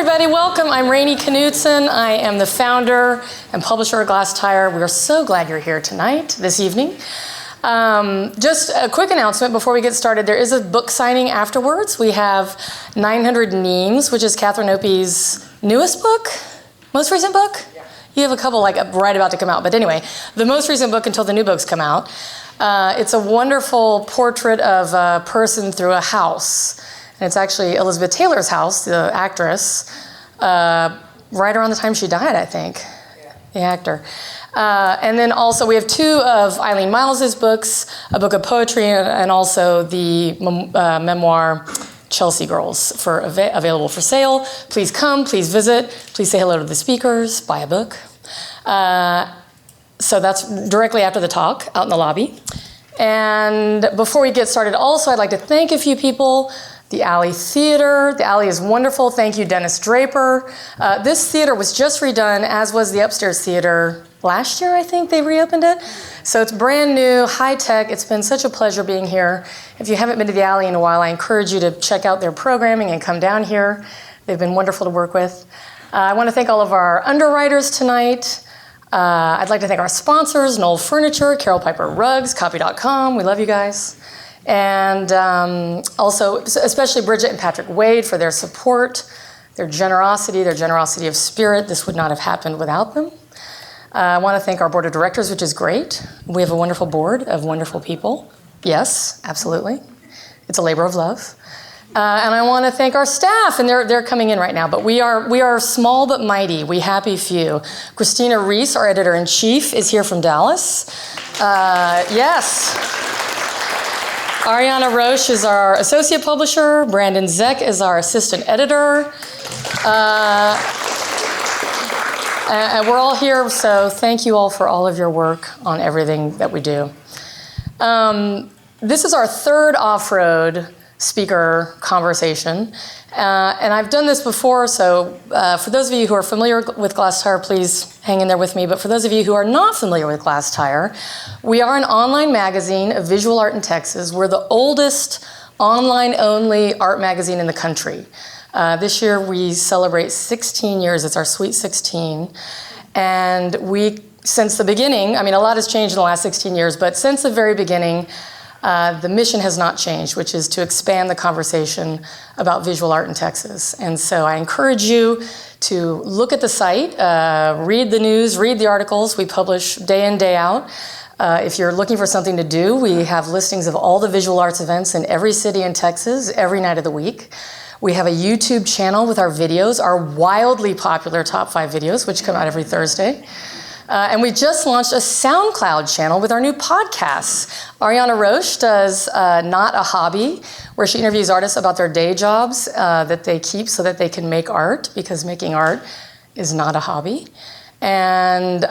everybody, welcome. I'm Rainey Knudsen. I am the founder and publisher of Glasstire. We are so glad you're here tonight, this evening. Just a quick announcement before we get started. There is a book signing afterwards. We have 900 Memes, which is Catherine Opie's newest book, most recent book? Yeah. You have a couple like right about to come out, but anyway, the most recent book until the new books come out. It's a wonderful portrait of a person through a house. And it's actually Elizabeth Taylor's house, the actress, right around the time she died, I think, the actor. And then also we have two of Eileen Myles' books, a book of poetry and also the memoir Chelsea Girls available for sale. Please come, please visit, please say hello to the speakers, buy a book. So that's directly after the talk out in the lobby. And before we get started also, I'd like to thank a few people. The Alley Theater. The Alley is wonderful. Thank you, Dennis Draper. This theater was just redone, as was the Upstairs Theater last year, I think they reopened it. So it's brand new, high tech. It's been such a pleasure being here. If you haven't been to the Alley in a while, I encourage you to check out their programming and come down here. They've been wonderful to work with. I want to thank all of our underwriters tonight. I'd like to thank our sponsors, Knoll Furniture, Carol Piper Rugs, Copy.com. We love you guys. And also, especially Bridget and Patrick Wade for their support, their generosity of spirit. This would not have happened without them. I want to thank our board of directors, which is great. We have a wonderful board of wonderful people. Yes, absolutely. It's a labor of love. And I want to thank our staff, and they're coming in right now, but we are small but mighty. We happy few. Christina Reese, our editor-in-chief, is here from Dallas. Yes. Ariana Roche is our associate publisher. Brandon Zeck is our assistant editor. And we're all here, so thank you all for all of your work on everything that we do. This is our third off-road speaker conversation. And I've done this before, so for those of you who are familiar with Glasstire, please hang in there with me. But for those of you who are not familiar with Glasstire, we are an online magazine of visual art in Texas. We're the oldest online-only art magazine in the country. This year we celebrate 16 years. It's our Sweet 16. And since the beginning, I mean, a lot has changed in the last 16 years, but since the very beginning, the mission has not changed, which is to expand the conversation about visual art in Texas. And so I encourage you to look at the site, read the news, read the articles. We publish day in, day out. If you're looking for something to do, we have listings of all the visual arts events in every city in Texas every night of the week. We have a YouTube channel with our videos, our wildly popular top 5 videos, which come out every Thursday. And we just launched a SoundCloud channel with our new podcasts. Ariana Roche does Not a Hobby, where she interviews artists about their day jobs that they keep so that they can make art, because making art is not a hobby. And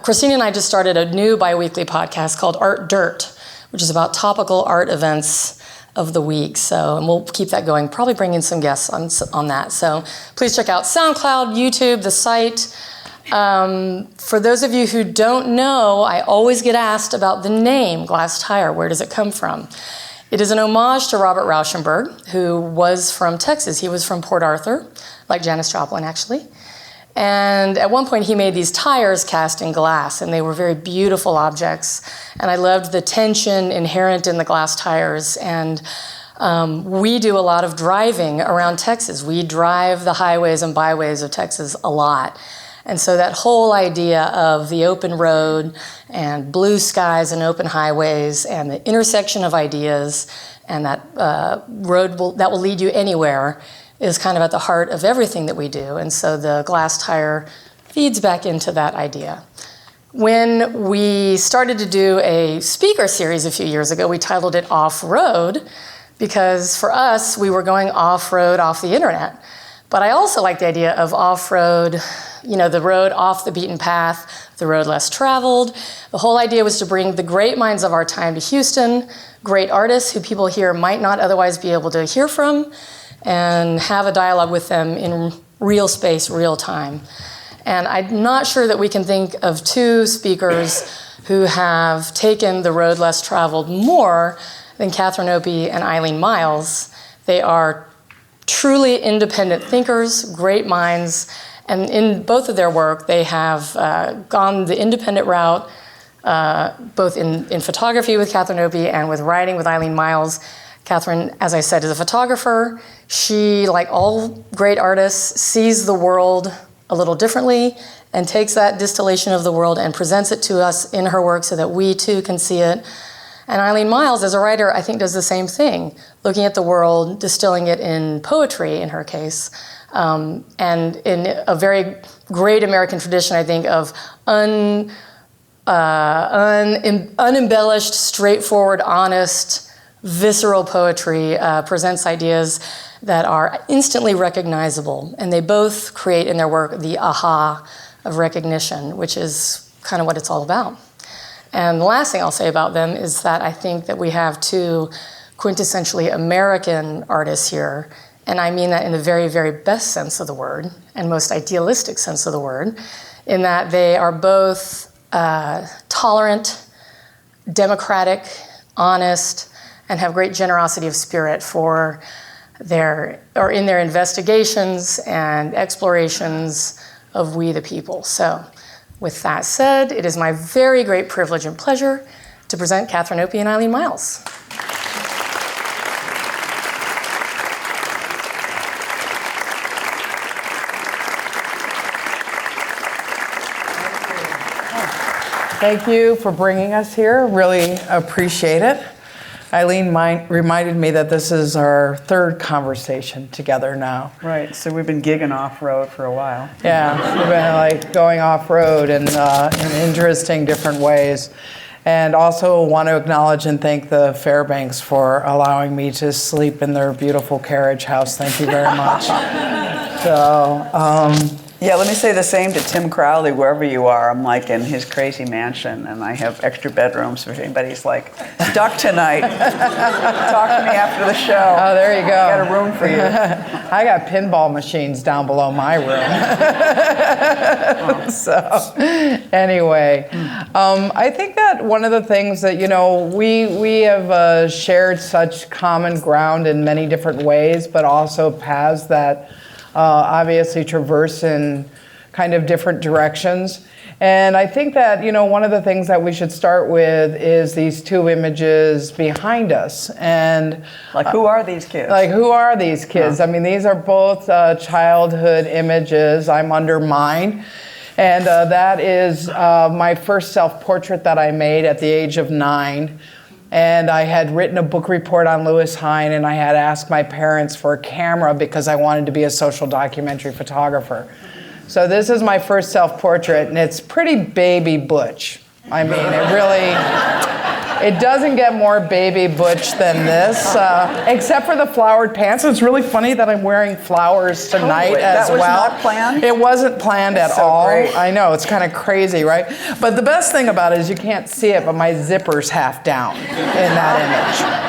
Christina and I just started a new bi-weekly podcast called Art Dirt, which is about topical art events of the week. And we'll keep that going, probably bring in some guests on that. So please check out SoundCloud, YouTube, the site. For those of you who don't know, I always get asked about the name Glasstire. Where does it come from? It is an homage to Robert Rauschenberg, who was from Texas. He was from Port Arthur, like Janis Joplin, actually. And at one point, he made these tires cast in glass, and they were very beautiful objects. And I loved the tension inherent in the glass tires. And we do a lot of driving around Texas. We drive the highways and byways of Texas a lot. And so that whole idea of the open road and blue skies and open highways and the intersection of ideas and that road that will lead you anywhere is kind of at the heart of everything that we do. And so the Glasstire feeds back into that idea. When we started to do a speaker series a few years ago, we titled it Off-Road, because for us, we were going off-road off the internet. But I also like the idea of off-road, the road off the beaten path, the road less traveled. The whole idea was to bring the great minds of our time to Houston, great artists who people here might not otherwise be able to hear from, and have a dialogue with them in real space, real time. And I'm not sure that we can think of two speakers who have taken the road less traveled more than Catherine Opie and Eileen Myles. They are truly independent thinkers, great minds, and in both of their work, they have gone the independent route, both in photography with Catherine Opie and with writing with Eileen Myles. Catherine, as I said, is a photographer. She, like all great artists, sees the world a little differently and takes that distillation of the world and presents it to us in her work so that we too can see it. And Eileen Myles, as a writer, I think does the same thing, looking at the world, distilling it in poetry in her case, and in a very great American tradition, I think, of unembellished, straightforward, honest, visceral poetry, presents ideas that are instantly recognizable. And they both create in their work the aha of recognition, which is kind of what it's all about. And the last thing I'll say about them is that I think that we have two quintessentially American artists here, and I mean that in the very, very best sense of the word, and most idealistic sense of the word, in that they are both tolerant, democratic, honest, and have great generosity of spirit for in their investigations and explorations of we the people. So with that said, it is my very great privilege and pleasure to present Catherine Opie and Eileen Myles. Thank you for bringing us here. Really appreciate it. Eileen reminded me that this is our third conversation together now. Right, so we've been gigging off-road for a while. Yeah, we've been like going off-road in interesting different ways. And also want to acknowledge and thank the Fairbanks for allowing me to sleep in their beautiful carriage house. Thank you very much. Yeah, let me say the same to Tim Crowley, wherever you are. I'm like in his crazy mansion, and I have extra bedrooms if anybody's like stuck tonight. Talk to me after the show. Oh, there you go. I got a room for you. I got pinball machines down below my room. So, anyway, I think that one of the things that, we have shared such common ground in many different ways, but also paths that obviously traverse in kind of different directions. And I think that, one of the things that we should start with is these two images behind us. And who are these kids? Who are these kids? I mean, these are both childhood images. I'm under mine. And that is my first self-portrait that I made at the age of 9. And I had written a book report on Lewis Hine, and I had asked my parents for a camera because I wanted to be a social documentary photographer. So this is my first self-portrait, and it's pretty baby butch. I mean, it doesn't get more baby butch than this, except for the flowered pants. It's really funny that I'm wearing flowers tonight as well. That was not planned? It wasn't planned at all. Great. I know, it's kind of crazy, right? But the best thing about it is you can't see it, but my zipper's half down in that image.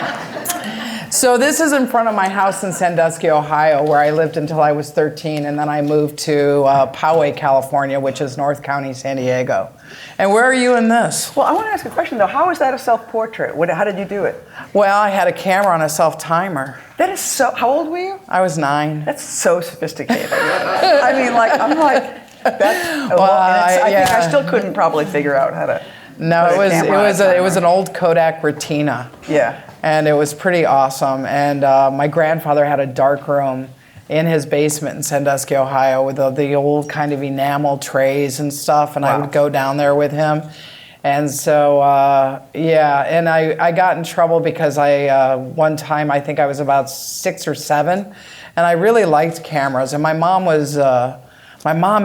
So this is in front of my house in Sandusky, Ohio, where I lived until I was 13, and then I moved to Poway, California, which is North County, San Diego. And where are you in this? Well, I want to ask a question, though. How is that a self-portrait? How did you do it? Well, I had a camera on a self-timer. That is so... How old were you? I was 9. That's so sophisticated. I mean, I'm like... That's, well, I think I still couldn't probably figure out how to... No, it was an old Kodak Retina. Yeah. And it was pretty awesome. And my grandfather had a dark room in his basement in Sandusky, Ohio, with the old kind of enamel trays and stuff. And I would go down there with him. And so, and I got in trouble because one time, I think I was about 6 or 7, and I really liked cameras. And my mom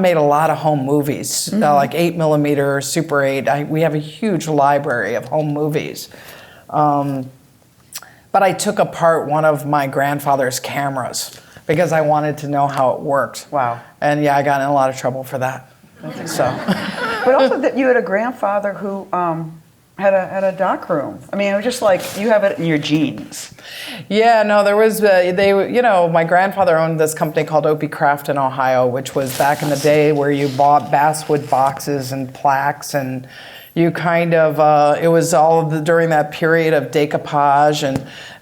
made a lot of home movies, like 8mm, Super 8. We have a huge library of home movies. But I took apart one of my grandfather's cameras because I wanted to know how it worked. Wow. And I got in a lot of trouble for that. So. But also that you had a grandfather who had a dock room. I mean, it was just like you have it in your genes. Yeah, no, there was, my grandfather owned this company called Opie Craft in Ohio, which was back in the day where you bought basswood boxes and plaques and, you kind of, it was all during that period of decoupage,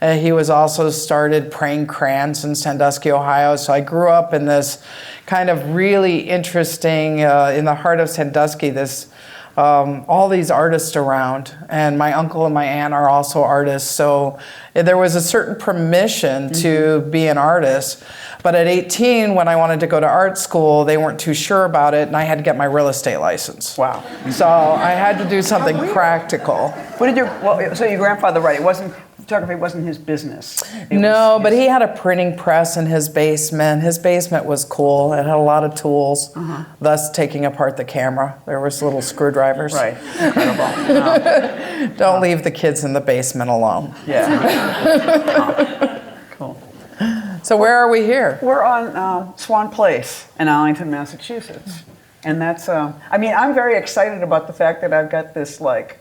and he was also started praying crayons in Sandusky, Ohio. So I grew up in this kind of really interesting, in the heart of Sandusky, this all these artists around, and my uncle and my aunt are also artists, so there was a certain permission to be an artist. But at 18, when I wanted to go to art school, they weren't too sure about it, and I had to get my real estate license. Wow. So I had to do something practical. What did so your grandfather, right, photography wasn't his business. No, but he had a printing press in his basement. His basement was cool. It had a lot of tools, thus taking apart the camera. There was little screwdrivers. Right, incredible. Don't leave the kids in the basement alone. Yeah. Cool. So where are we here? We're on Swan Place in Arlington, Massachusetts. And that's, I mean, I'm very excited about the fact that I've got this like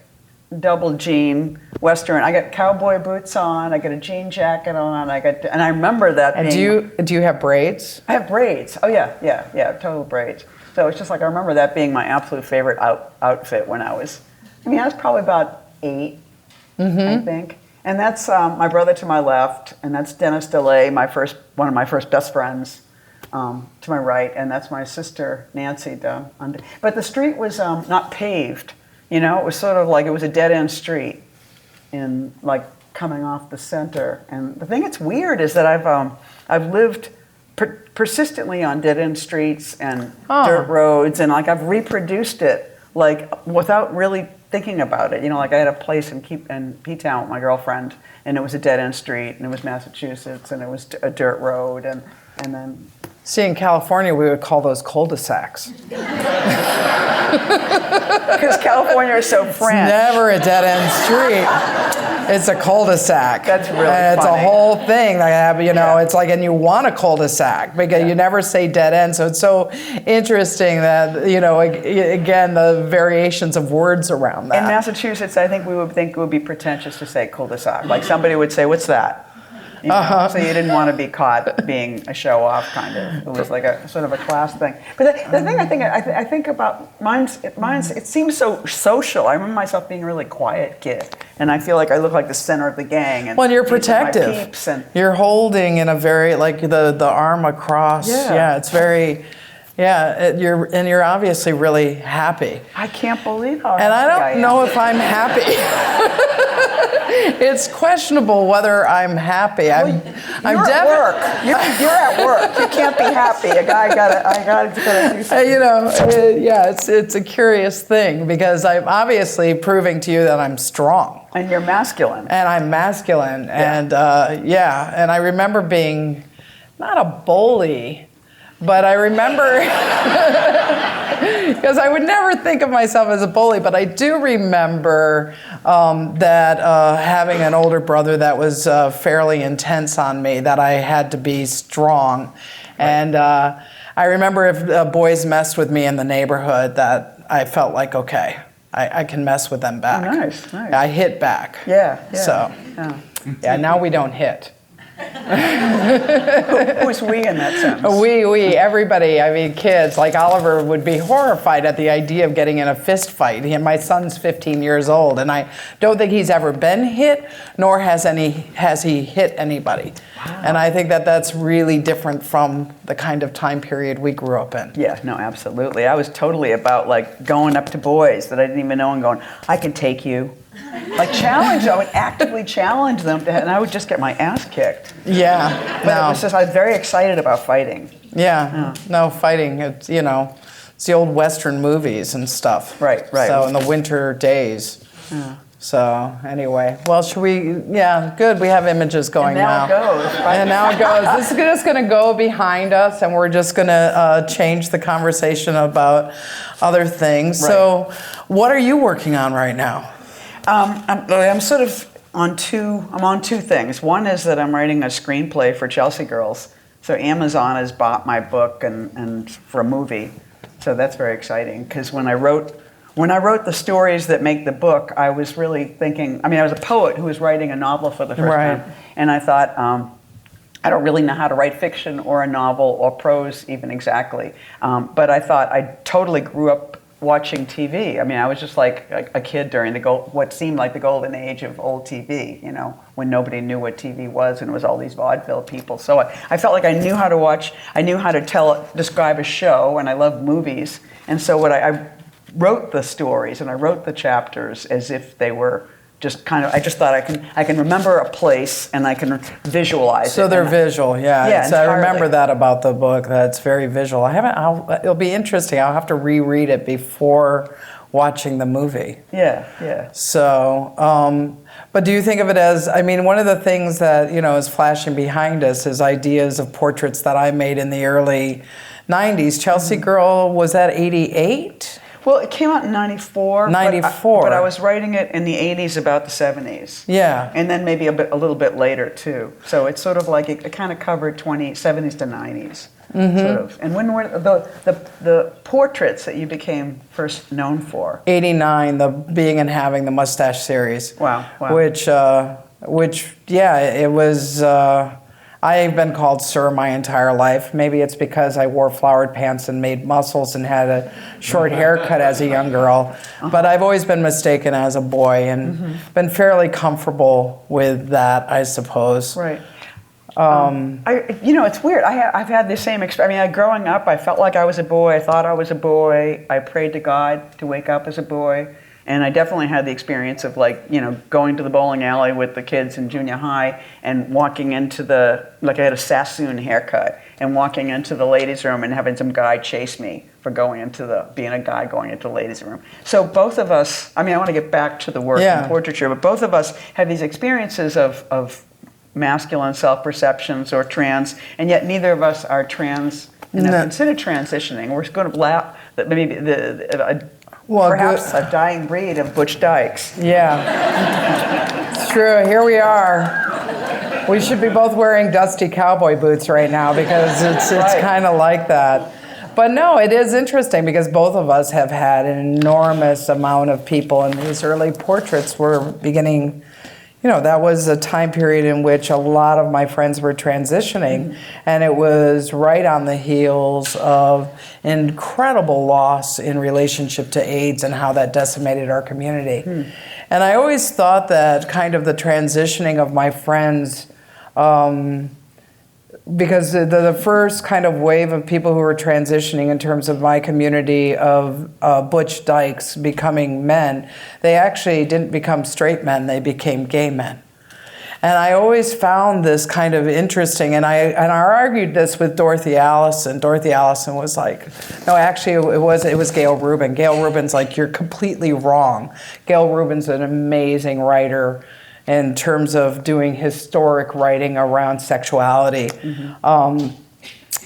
double jean Western. I got cowboy boots on, I got a jean jacket on, and I remember that and being... do you have braids? I have braids. Oh yeah, total braids. So it's just like, I remember that being my absolute favorite outfit when I was probably about 8, I think. And that's my brother to my left, and that's Dennis DeLay, one of my first best friends, to my right, and that's my sister Nancy down under. But the street was not paved, it was sort of like it was a dead-end street, in like coming off the center. And the thing that's weird is that I've lived persistently on dead-end streets and dirt roads, and like I've reproduced it like without really thinking about it. Like I had a place in P-Town with my girlfriend, and it was a dead-end street, and it was Massachusetts, and it was a dirt road, and then... See, in California, we would call those cul-de-sacs. Because California is so French. It's never a dead-end street. It's a cul-de-sac. That's really It's funny. a whole thing. It's like, and you want a cul-de-sac because you never say dead end. So it's so interesting that, again, the variations of words around that. In Massachusetts, I think we would think it would be pretentious to say cul-de-sac. Like somebody would say, "What's that?" So you didn't want to be caught being a show-off kind of. It was like a sort of a class thing. But the thing I think about mine's. It seems so social. I remember myself being a really quiet kid, and I feel like I look like the center of the gang. And well, you're these are my protective. peeps and you're holding in a very like the arm across. Yeah. It's very. Yeah, you're obviously really happy. I can't believe how And I happy don't am. know if I'm happy. It's questionable whether I'm happy. You're at work. You're at work. You can't be happy. I gotta do something. It's a curious thing because I'm obviously proving to you that I'm strong. And you're masculine. And I'm masculine. And and I remember being not a bully, but I remember, because I would never think of myself as a bully, but I do remember that having an older brother that was fairly intense on me, that I had to be strong. Right. And I remember if boys messed with me in the neighborhood, that I felt like, okay, I can mess with them back. Oh, nice. I hit back. Yeah. So, now we don't hit. Who's we in that sense? We, everybody. I mean, kids. Like Oliver would be horrified at the idea of getting in a fist fight. My son's 15 years old, and I don't think he's ever been hit, nor has he hit anybody. Wow. And I think that that's really different from the kind of time period we grew up in. Yeah, no, absolutely. I was totally about like going up to boys that I didn't even know and going, I can take you. Like challenge, I would actively challenge them, and I would just get my ass kicked. Yeah, but it was just, I was very excited about fighting. Yeah, no, fighting, it's the old Western movies and stuff. Right. So in the winter days. Yeah. So anyway, well, should we, good, we have images going now. And now it goes. Right? And now it goes. This is just going to go behind us, and we're just going to change the conversation about other things. Right. So what are you working on right now? I'm sort of on two things. One is that I'm writing a screenplay for Chelsea Girls. So Amazon has bought my book and for a movie. So that's very exciting, because when I wrote the stories that make the book, I was really thinking, I was a poet who was writing a novel for the first time. And I thought, I don't really know how to write fiction or a novel or prose even exactly. But I thought I totally grew up watching TV. I mean, I was just like a kid during what seemed like the golden age of old TV, you know, when nobody knew what TV was and it was all these vaudeville people. So I felt like I knew how to watch, I knew how to describe a show, and I loved movies. And so I wrote the stories and I wrote the chapters as if they were just kind of, I just thought I can remember a place and I can visualize it. So they're visual, yeah. Yeah, I remember that about the book. That's very visual. It'll be interesting. I'll have to reread it before watching the movie. Yeah. So, but do you think of it as, I mean, one of the things that, you know, is flashing behind us is ideas of portraits that I made in the early 90s. Chelsea Girl, was that 88? Well, it came out in 94. 94. But I was writing it in the 80s about the 70s. Yeah. And then maybe a little bit later, too. So it's sort of like, it kind of covered 70s to 90s. Sort of. And when were the portraits that you became first known for? 89, the Being and Having the Mustache series. Wow. Which, yeah, it was... I've been called sir my entire life. Maybe it's because I wore flowered pants and made muscles and had a short haircut as a young girl. But I've always been mistaken as a boy and been fairly comfortable with that, I suppose. Right. It's weird. I've had the same experience. I mean, growing up, I felt like I was a boy. I thought I was a boy. I prayed to God to wake up as a boy. And I definitely had the experience of, like, you know, going to the bowling alley with the kids in junior high and walking into I had a Sassoon haircut, and walking into the ladies' room and having some guy chase me for being a guy going into the ladies' room. So both of us, I mean, I want to get back to the work in portraiture, but both of us have these experiences of masculine self-perceptions or trans, and yet neither of us are trans and have considered transitioning. We're going to laugh that maybe perhaps a dying breed of Butch Dykes. Yeah, it's true. Here we are. We should be both wearing dusty cowboy boots right now because it's kind of like that. But no, it is interesting because both of us have had an enormous amount of people, and these early portraits were beginning. You know, that was a time period in which a lot of my friends were transitioning, and it was right on the heels of incredible loss in relationship to AIDS and how that decimated our community. And I always thought that kind of the transitioning of my friends, because the first kind of wave of people who were transitioning in terms of my community of Butch Dykes becoming men, they actually didn't become straight men, they became gay men. And I always found this kind of interesting, and I argued this with Dorothy Allison. Dorothy Allison was like, no, actually it was Gail Rubin. Gail Rubin's like, you're completely wrong. Gail Rubin's an amazing writer in terms of doing historic writing around sexuality.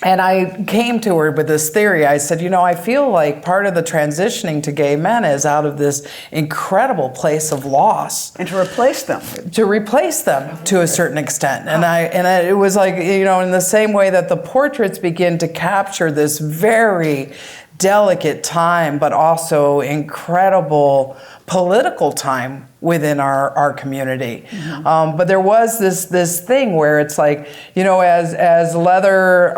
And I came to her with this theory. I said, you know, I feel like part of the transitioning to gay men is out of this incredible place of loss. And to replace them. To replace them to a certain extent. And it was like, you know, in the same way that the portraits begin to capture this very delicate time, but also incredible political time within our community. But there was this thing where it's like, you know, as leather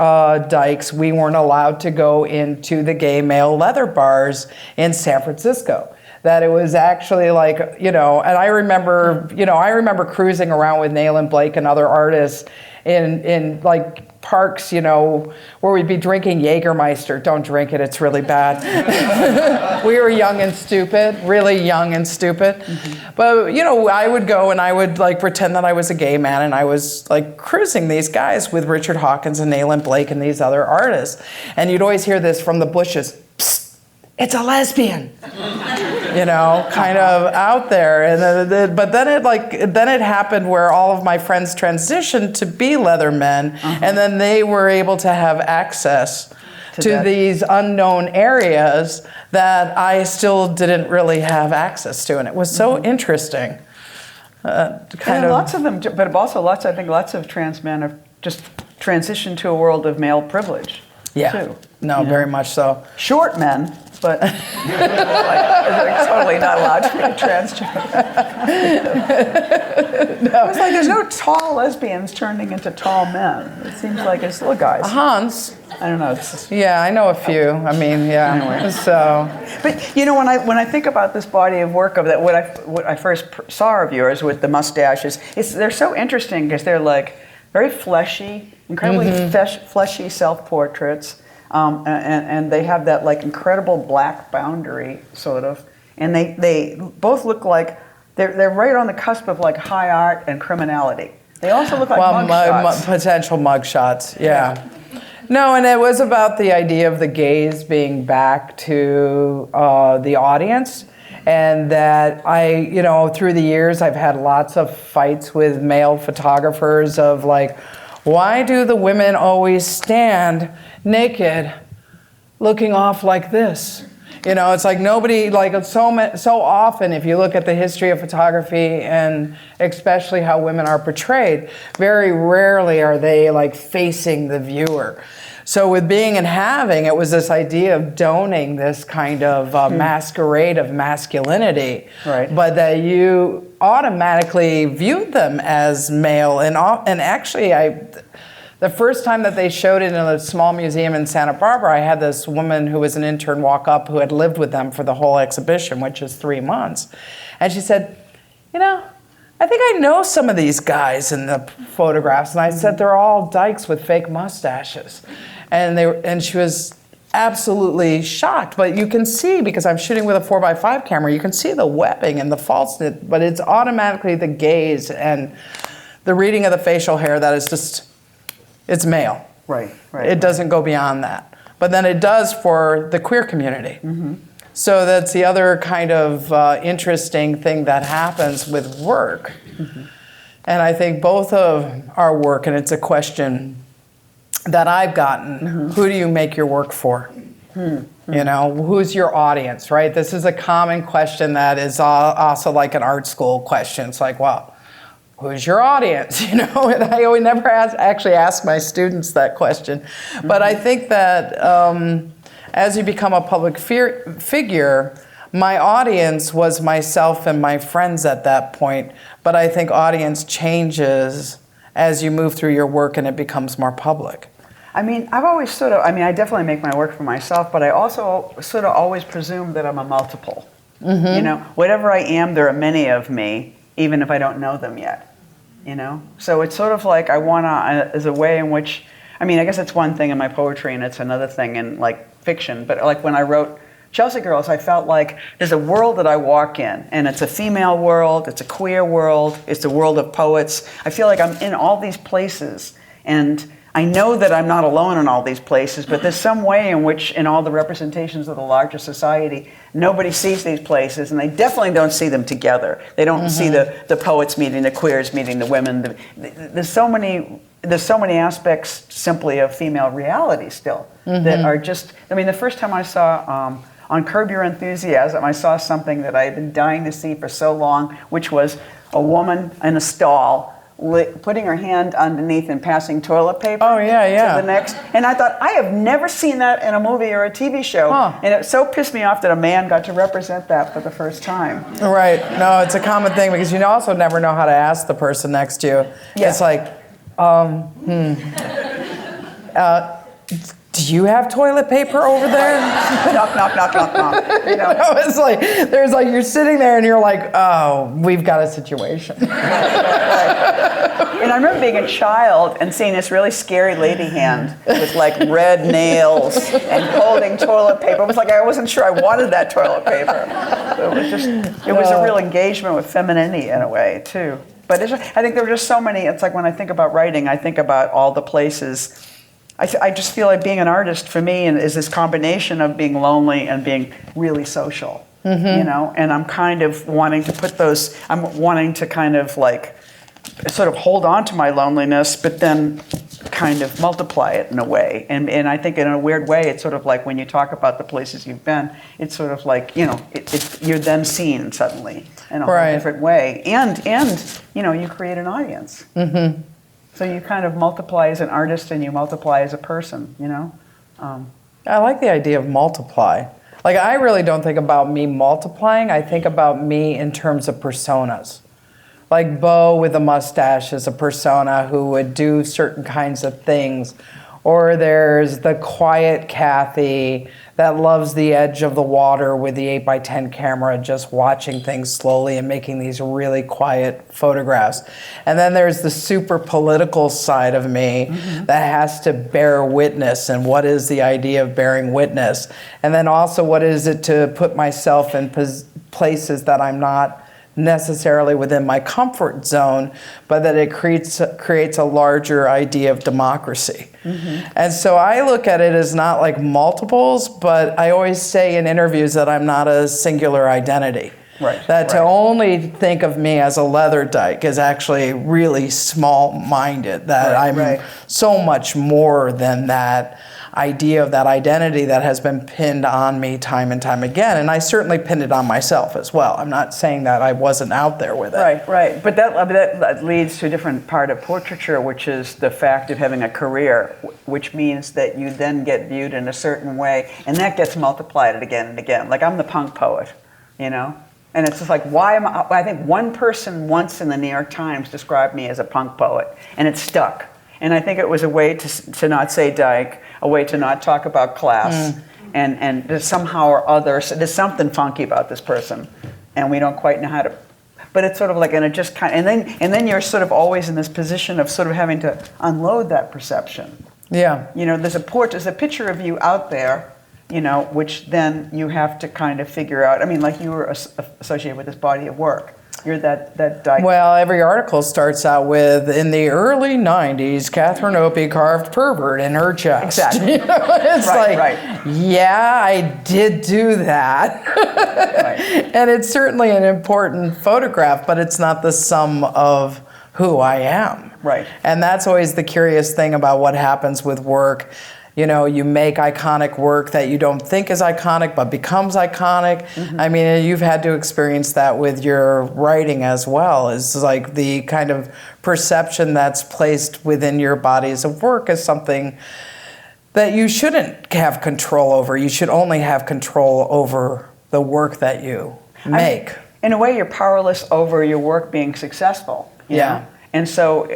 dykes, we weren't allowed to go into the gay male leather bars in San Francisco. That it was actually like, you know, and I remember cruising around with Nayland Blake and other artists in like parks, you know, where we'd be drinking Jägermeister. Don't drink it, it's really bad. We were young and stupid, really young and stupid. But, you know, I would go and I would like pretend that I was a gay man, and I was like cruising these guys with Richard Hawkins and Nayland Blake and these other artists. And you'd always hear this from the bushes, "Psst, it's a lesbian." You know, kind of out there, and but then it happened where all of my friends transitioned to be leather men, and then they were able to have access to these unknown areas that I still didn't really have access to, and it was so interesting. Lots of them, but also lots of trans men have just transitioned to a world of male privilege. Yeah. Too. No, very much so. Short men but it's totally not allowed to be a transgender. No. It's like there's no tall lesbians turning into tall men. It seems like it's little guys. Hans. I don't know. Yeah, I know a few. I mean, yeah. Anyway. So, but you know, when I think about this body of work of that, what I first saw of yours with the mustaches, they're so interesting because they're like very fleshy, incredibly fleshy self-portraits. And they have that like incredible black boundary sort of, and they both look like they're right on the cusp of like high art and criminality. They also look like mugshots. Potential mugshots, yeah. No, and it was about the idea of the gaze being back to the audience, and that through the years I've had lots of fights with male photographers of like, why do the women always stand naked, looking off like this? It's like nobody, like so often, if you look at the history of photography and especially how women are portrayed, very rarely are they like facing the viewer. So with Being and Having, it was this idea of donning this kind of masquerade of masculinity, right? But that you automatically viewed them as male. And actually, the first time that they showed it in a small museum in Santa Barbara, I had this woman who was an intern walk up who had lived with them for the whole exhibition, which is 3 months. And she said, I think I know some of these guys in the photographs. And I said, they're all dykes with fake mustaches. And she was absolutely shocked. But you can see, because I'm shooting with a 4x5 camera, you can see the webbing and the falseness, but it's automatically the gaze and the reading of the facial hair that is just, it's male. Right. It doesn't go beyond that. But then it does for the queer community. Mm-hmm. So that's the other kind of interesting thing that happens with work. Mm-hmm. And I think both of our work, and it's a question that I've gotten, who do you make your work for? Mm-hmm. Who's your audience, right? This is a common question that is also like an art school question. It's like, well, who's your audience? And I always never actually ask my students that question. Mm-hmm. But I think that as you become a public figure, my audience was myself and my friends at that point. But I think audience changes as you move through your work and it becomes more public. I mean, I definitely make my work for myself, but I also sort of always presume that I'm a multiple. Mm-hmm. Whatever I am, there are many of me, even if I don't know them yet. So it's sort of like I want to, as a way in which, I guess it's one thing in my poetry and it's another thing in like fiction, but like when I wrote Chelsea Girls, I felt like there's a world that I walk in, and it's a female world, it's a queer world, it's the world of poets. I feel like I'm in all these places, and I know that I'm not alone in all these places, but there's some way in which, in all the representations of the larger society, nobody sees these places, and they definitely don't see them together. They don't see the poets meeting the queers, meeting the women. There's so many aspects simply of female reality still that are just, the first time I saw, on Curb Your Enthusiasm, I saw something that I had been dying to see for so long, which was a woman in a stall putting her hand underneath and passing toilet paper to the next. And I thought, I have never seen that in a movie or a TV show. And it so pissed me off that a man got to represent that for the first time. Right. No, it's a common thing because you also never know how to ask the person next to you. Yeah. It's like, do you have toilet paper over there? Knock, knock, knock, knock, knock. It's like, you're sitting there and you're like, oh, we've got a situation. And I remember being a child and seeing this really scary lady hand with like red nails and holding toilet paper. It was like I wasn't sure I wanted that toilet paper. It was a real engagement with femininity in a way too. But I think there were just so many. It's like when I think about writing, I think about all the places. I just feel like being an artist for me is this combination of being lonely and being really social, and I'm kind of wanting to I'm wanting to kind of like sort of hold on to my loneliness, but then kind of multiply it in a way. And I think in a weird way, it's sort of like when you talk about the places you've been, it's sort of like, you're then seen suddenly in a whole different way. And you create an audience. Mm-hmm. So you kind of multiply as an artist and you multiply as a person, I like the idea of multiply. Like, I really don't think about me multiplying. I think about me in terms of personas. Like Bo with a mustache is a persona who would do certain kinds of things. Or there's the quiet Kathy that loves the edge of the water with the 8x10 camera, just watching things slowly and making these really quiet photographs. And then there's the super political side of me that has to bear witness. And what is the idea of bearing witness? And then also, what is it to put myself in places that I'm not necessarily within my comfort zone, but that it creates a larger idea of democracy. And so I look at it as not like multiples, but I always say in interviews that I'm not a singular identity. That to only think of me as a leather dyke is actually really small-minded, that I'm so much more than that idea of that identity that has been pinned on me time and time again. And I certainly pinned it on myself as well. I'm not saying that I wasn't out there with it. Right. But that leads to a different part of portraiture, which is the fact of having a career, which means that you then get viewed in a certain way, and that gets multiplied again and again. Like, I'm the punk poet, you know? And it's just like, I think one person once in the New York Times described me as a punk poet, and it stuck. And I think it was a way to not say dyke, a way to not talk about class, and there's somehow or other, there's something funky about this person, and we don't quite know how to. But it's sort of like, and it just kind of, and then you're sort of always in this position of sort of having to unload that perception. Yeah. You know, there's a picture of you out there, you know, which then you have to kind of figure out. I mean, like, you were associated with this body of work. You're that dyke. Well, every article starts out with, in the early 90s, Catherine Opie carved pervert in her chest. Exactly. You know, it's yeah, I did do that. And it's certainly an important photograph, but it's not the sum of who I am. Right. And that's always the curious thing about what happens with work. You know, you make iconic work that you don't think is iconic, but becomes iconic. I mean, you've had to experience that with your writing as well. It's like the kind of perception that's placed within your bodies of work is something that you shouldn't have control over. You should only have control over the work that you make. I mean, in a way, you're powerless over your work being successful. You know? And so,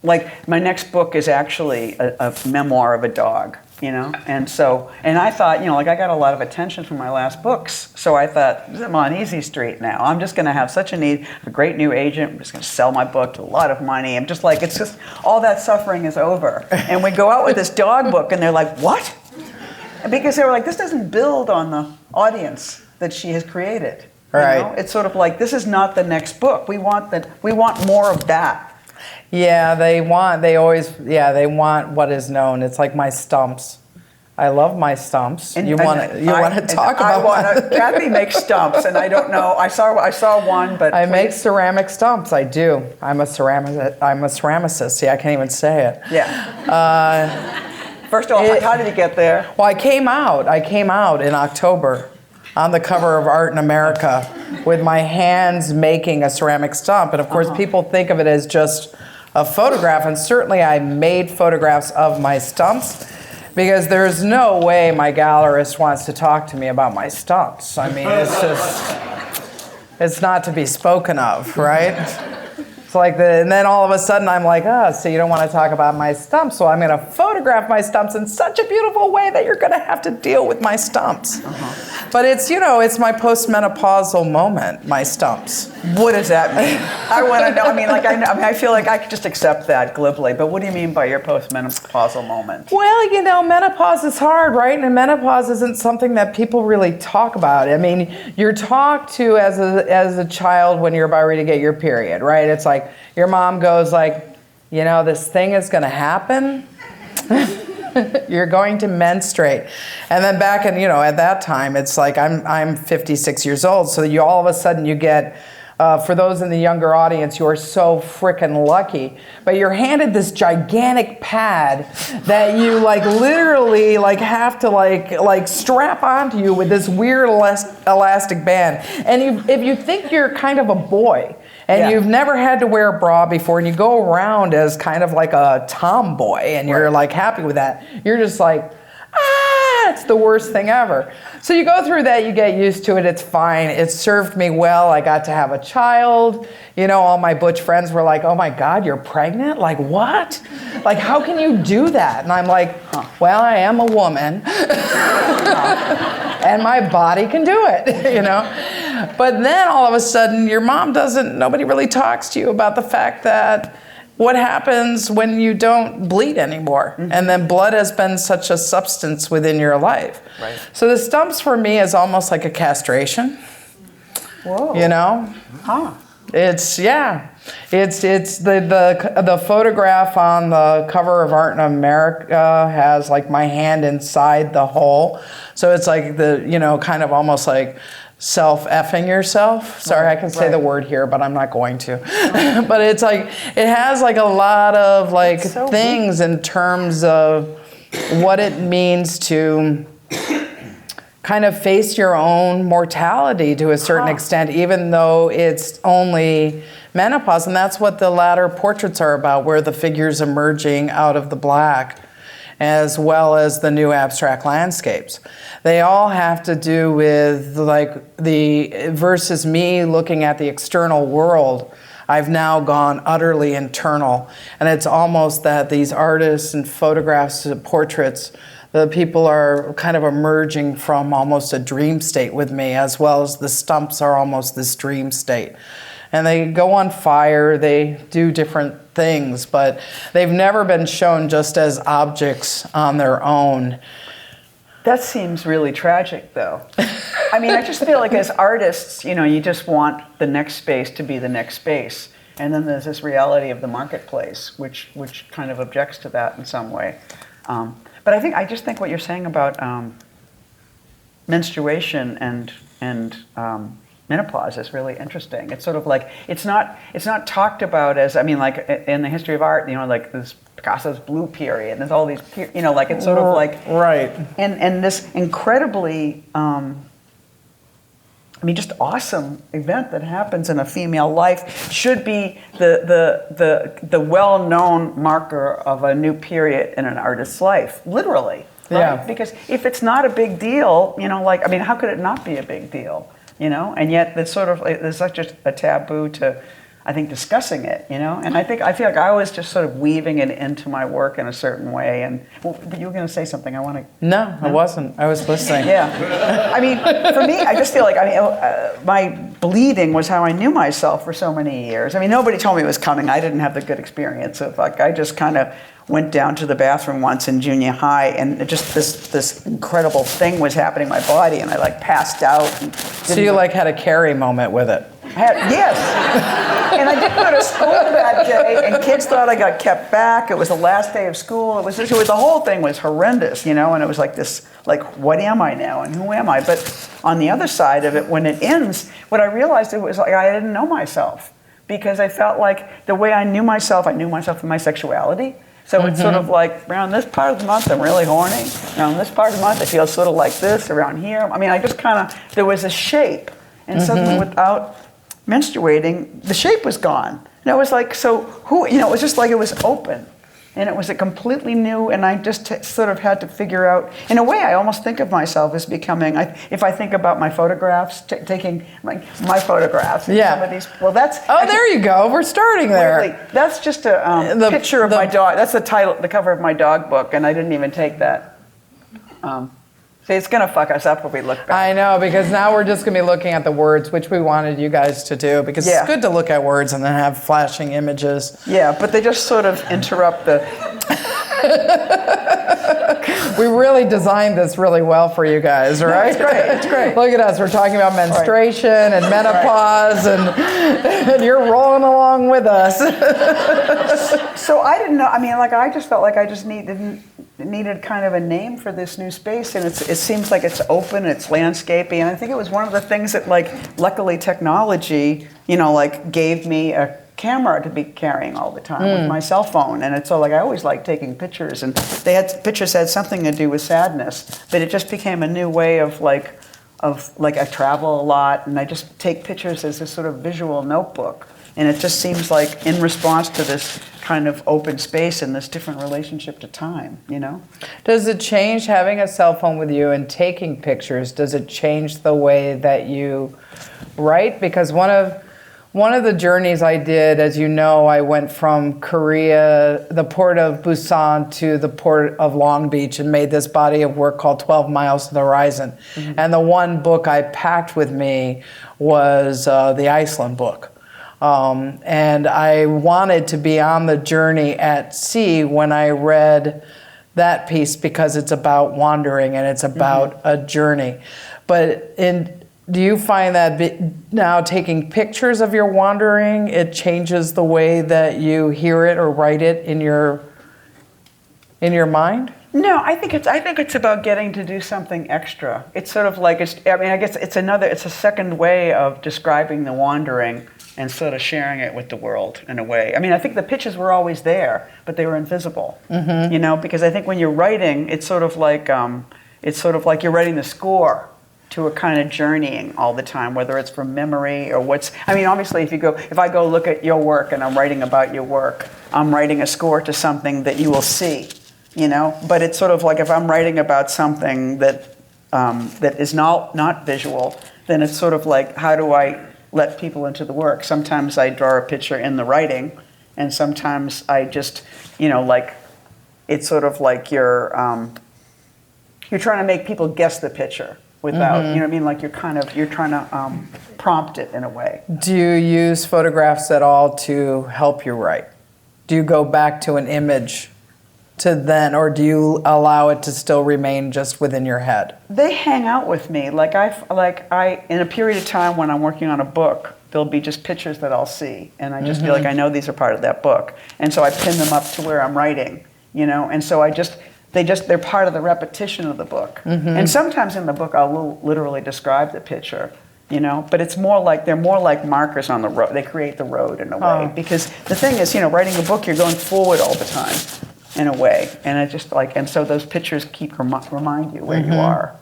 like, my next book is actually a memoir of a dog, you know? And I thought, you know, like, I got a lot of attention from my last books, so I thought, I'm on easy street now. I'm just gonna have such a great new agent, I'm just gonna sell my book to a lot of money. I'm just like, it's just, all that suffering is over. And we go out with this dog book, and they're like, what? Because they were like, this doesn't build on the audience that she has created. You know? It's sort of like, this is not the next book. We want more of that. Yeah, they want what is known. It's like my stumps. I love my stumps. And you want to talk about Kathy makes stumps, and I don't know. I saw one, but I make ceramic stumps. I do. I'm a ceramicist. See, I can't even say it. Yeah. First of all, how did you get there? Well, I came out in October on the cover of Art in America with my hands making a ceramic stump. And of course, people think of it as just a photograph, and certainly I made photographs of my stumps, because there's no way my gallerist wants to talk to me about my stumps. I mean, it's not to be spoken of, right? It's like and then all of a sudden I'm like, so you don't want to talk about my stumps, so I'm going to photograph my stumps in such a beautiful way that you're going to have to deal with my stumps. But it's, you know, it's my postmenopausal moment, my stumps. What does that mean? I want to know. I mean, I feel like I could just accept that glibly, but what do you mean by your postmenopausal moment? Well, you know, menopause is hard, right? And menopause isn't something that people really talk about. I mean, you're talked to as a child when you're about ready to get your period, right? It's like your mom goes like, you know, this thing is going to happen. You're going to menstruate. And then back in, you know, at that time, it's like I'm 56 years old, so you all of a sudden you get, for those in the younger audience, you are so frickin' lucky, but you're handed this gigantic pad that you like literally like have to like strap onto you with this weird elastic band. And if you think you're kind of a boy, and you've never had to wear a bra before, and you go around as kind of like a tomboy, and you're like happy with that, you're just like, that's the worst thing ever. So you go through that, you get used to it, it's fine. It served me well. I got to have a child. You know, all my butch friends were like, oh my God, you're pregnant? Like, what? Like, how can you do that? And I'm like, well, I am a woman. And my body can do it, you know? But then all of a sudden, your mom nobody really talks to you about the fact that what happens when you don't bleed anymore? Mm-hmm. And then blood has been such a substance within your life. Right. So the stumps for me is almost like a castration. Whoa. You know? Huh. It's the photograph on the cover of Art in America has like my hand inside the hole. So it's like kind of almost like self-effing yourself. Sorry, I can say the word here, but I'm not going to. But it's like, it has like a lot of like things in terms of what it means to kind of face your own mortality to a certain extent, even though it's only menopause. And that's what the latter portraits are about, where the figure's emerging out of the black, as well as the new abstract landscapes. They all have to do with like versus me looking at the external world, I've now gone utterly internal. And it's almost that these artists and photographs, portraits, the people are kind of emerging from almost a dream state with me, as well as the stumps are almost this dream state. And they go on fire, they do different things, but they've never been shown just as objects on their own. That seems really tragic, though. I mean, I just feel like as artists, you just want the next space to be the next space. And then there's this reality of the marketplace, which kind of objects to that in some way. But I just think what you're saying about menstruation and menopause is really interesting. It's sort of like it's not talked about as, I mean, like in the history of art, like this Picasso's blue period, and there's all these, like it's sort of like right, and this incredibly, just awesome event that happens in a female life should be the well-known marker of a new period in an artist's life, literally. Right? Yeah. Because if it's not a big deal, how could it not be a big deal? And yet there's there's such a taboo to, I think, discussing it, and I feel like I was just sort of weaving it into my work in a certain way. And you were going to say something. No, I wasn't. I was listening. Yeah. I mean, for me, I just feel like, my bleeding was how I knew myself for so many years. I mean, nobody told me it was coming. I didn't have the good experience of, I just kind of went down to the bathroom once in junior high, and just this incredible thing was happening in my body, and I passed out. So you had a Carrie moment with it. Yes. And I didn't go to school that day, and kids thought I got kept back. It was the last day of school. It was the whole thing was horrendous, and it was like this, what am I now, and who am I? But on the other side of it, when it ends, what I realized, it was like I didn't know myself, because I felt like the way I knew myself in my sexuality. So it's sort of like, around this part of the month, I'm really horny. Around this part of the month, I feel sort of like this. Around here, I just there was a shape. And suddenly, without menstruating, the shape was gone. And it was like, so who, it was just like it was open. And it was a completely new, and I just sort of had to figure out, in a way, I almost think of myself as becoming, if I think about my photographs, taking my photographs. Yeah. Some of these, well, that's... Oh, there you go. We're starting there. Weirdly, that's just a picture of my dog. That's the cover of my dog book, and I didn't even take that. See, it's going to fuck us up if we look back. I know, because now we're just going to be looking at the words, which we wanted you guys to do, because it's good to look at words and then have flashing images. Yeah, but they just sort of interrupt the... We really designed this really well for you guys, right? No, it's great. It's great. Look at us. We're talking about menstruation and menopause, and you're rolling along with us. So I didn't know. I just felt like I just needed kind of a name for this new space, and it seems like it's open, it's landscapey, and I think it was one of the things that, luckily technology, gave me a camera to be carrying all the time with my cell phone. And it's so I always liked taking pictures, and pictures had something to do with sadness, but it just became a new way of I travel a lot, and I just take pictures as a sort of visual notebook. And it just seems like in response to this kind of open space and this different relationship to time, you know? Does it change having a cell phone with you and taking pictures? Does it change the way that you write? Because one of the journeys I did, as you know, I went from Korea, the port of Busan, to the port of Long Beach and made this body of work called 12 Miles to the Horizon. And the one book I packed with me was the Iceland book. And I wanted to be on the journey at sea when I read that piece because it's about wandering and it's about a journey. But do you find that now taking pictures of your wandering, it changes the way that you hear it or write it in your mind? No, I think it's about getting to do something extra. It's sort of like I guess it's a second way of describing the wandering and sort of sharing it with the world in a way. I mean, I think the pictures were always there, but they were invisible. You know, because I think when you're writing, it's sort of like you're writing the score to a kind of journeying all the time, whether it's from memory or obviously if I go look at your work and I'm writing about your work, I'm writing a score to something that you will see, you know? But it's sort of like if I'm writing about something that is not visual, then it's sort of like, how do I let people into the work? Sometimes I draw a picture in the writing, and sometimes I just, it's sort of like you're trying to make people guess the picture without, you know what I mean? Like you're trying to prompt it in a way. Do you use photographs at all to help you write? Do you go back to an image to then, or do you allow it to still remain just within your head? They hang out with me. Like I, in a period of time when I'm working on a book, there'll be just pictures that I'll see, and I just feel like I know these are part of that book, and so I pin them up to where I'm writing, you know, and so they're part of the repetition of the book. And sometimes in the book I'll literally describe the picture, you know, but they're more like markers on the road. They create the road in a way, because the thing is, you know, writing a book, you're going forward all the time in a way, and so those pictures remind you where you are.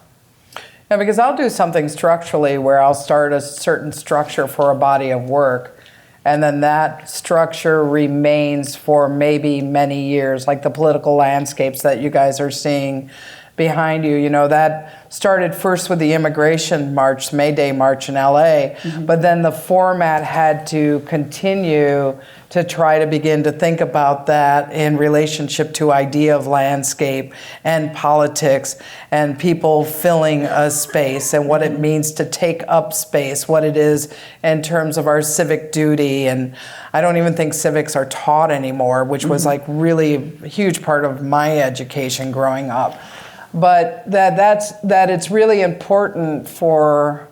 Yeah, because I'll do something structurally where I'll start a certain structure for a body of work, and then that structure remains for maybe many years, like the political landscapes that you guys are seeing behind you. You know, that started first with the immigration march, May Day march in LA, but then the format had to continue to try to begin to think about that in relationship to idea of landscape and politics and people filling a space and what it means to take up space, what it is in terms of our civic duty. And I don't even think civics are taught anymore, which was like really a huge part of my education growing up. But that it's really important for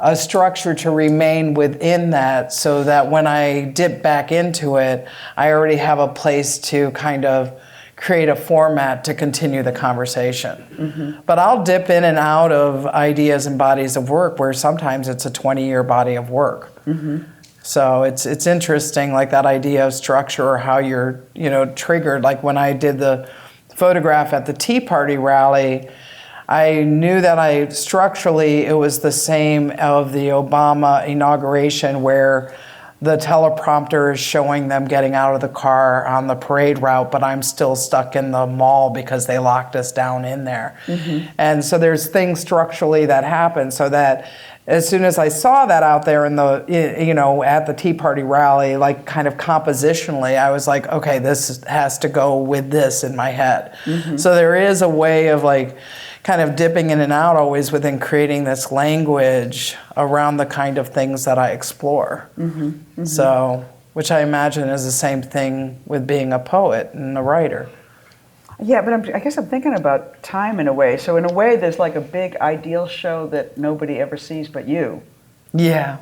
a structure to remain within that, so that when I dip back into it, I already have a place to kind of create a format to continue the conversation. But I'll dip in and out of ideas and bodies of work where sometimes it's a 20-year body of work. So it's interesting, like that idea of structure or how you're, you know, triggered. Like when I did the photograph at the Tea Party rally, I knew that structurally it was the same of the Obama inauguration, where the teleprompter is showing them getting out of the car on the parade route, but I'm still stuck in the mall because they locked us down in there. And so there's things structurally that happen, so that as soon as I saw that out there in the, you know, at the Tea Party rally, like kind of compositionally, I was like, okay, this has to go with this in my head. So there is a way of like kind of dipping in and out always within creating this language around the kind of things that I explore. So, which I imagine is the same thing with being a poet and a writer. Yeah, but I guess I'm thinking about time in a way. So in a way, there's like a big ideal show that nobody ever sees but you. Yeah.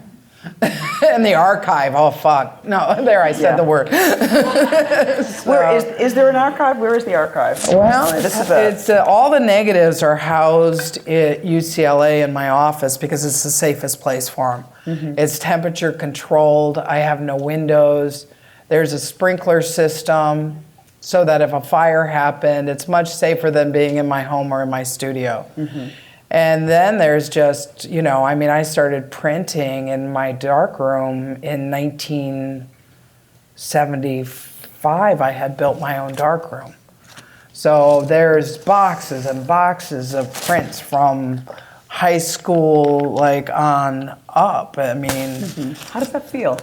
And the archive, oh fuck. No, there I said the word. Where is there an archive? Where is the archive? Well, it's all the negatives are housed at UCLA in my office because it's the safest place for them. It's temperature controlled. I have no windows. There's a sprinkler system, so that if a fire happened, it's much safer than being in my home or in my studio. And then there's just, I started printing in my darkroom in 1975. I had built my own darkroom. So there's boxes and boxes of prints from high school, like on up. I mean, How does that feel?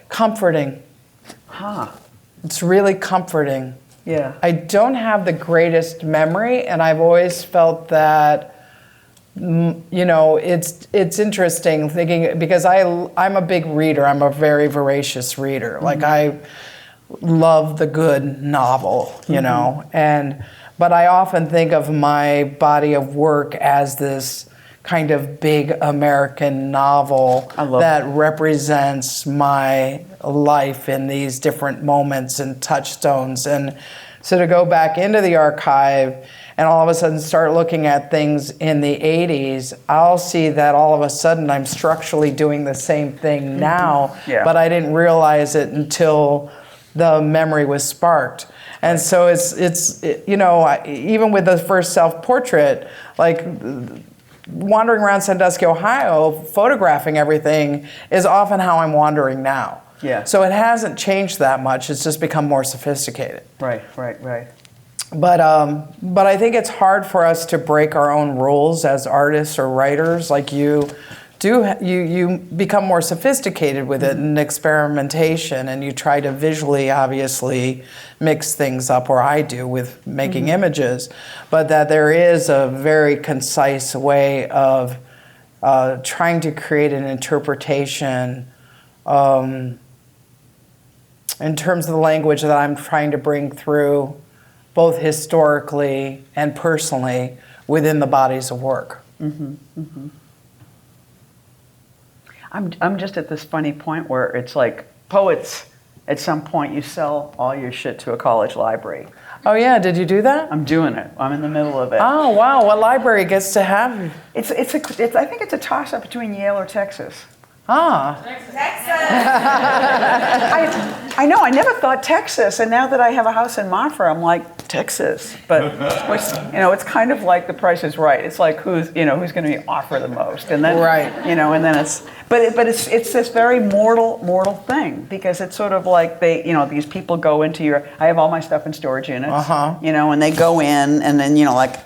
comforting. Huh. It's really comforting. Yeah. I don't have the greatest memory, and I've always felt that, it's interesting thinking, because I'm a big reader. I'm a very voracious reader. Like, I love the good novel, but I often think of my body of work as this kind of big American novel that represents my life in these different moments and touchstones. And so to go back into the archive and all of a sudden start looking at things in the 80s, I'll see that all of a sudden I'm structurally doing the same thing now, but I didn't realize it until the memory was sparked. And so it's even with the first self-portrait, like wandering around Sandusky, Ohio, photographing everything is often how I'm wandering now. Yeah. So it hasn't changed that much. It's just become more sophisticated. Right. But I think it's hard for us to break our own rules as artists or writers. Like you become more sophisticated with it in experimentation, and you try to visually, obviously, mix things up, or I do with making images, but that there is a very concise way of trying to create an interpretation in terms of the language that I'm trying to bring through, both historically and personally, within the bodies of work. I'm just at this funny point where it's like poets, at some point you sell all your shit to a college library. Oh yeah, did you do that? I'm doing it. I'm in the middle of it. Oh wow, what library gets to have you? I think it's a toss-up between Yale or Texas. Ah. I know, I never thought Texas, and now that I have a house in Montfort, I'm like, Texas. But it's kind of like The Price is Right. It's like who's going to offer the most, and then and then it's it's this very mortal thing, because it's sort of like these people go into I have all my stuff in storage units, and they go in, and then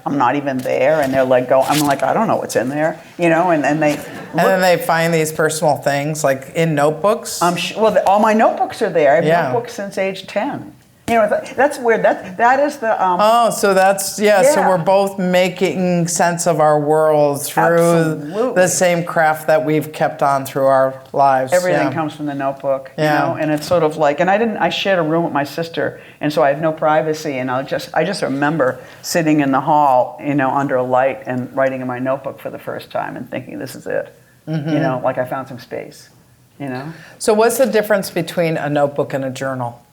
I'm not even there, and they're like I'm like, I don't know what's in there, and they. And then they find these personal things, like in notebooks? All my notebooks are there. I have notebooks since age 10. That's weird. That is the... so that's... So we're both making sense of our world through the same craft that we've kept on through our lives. Everything comes from the notebook, and it's sort of like... And I shared a room with my sister, and so I have no privacy, and I just remember sitting in the hall, under a light and writing in my notebook for the first time and thinking, this is it. Like I found some space, So what's the difference between a notebook and a journal?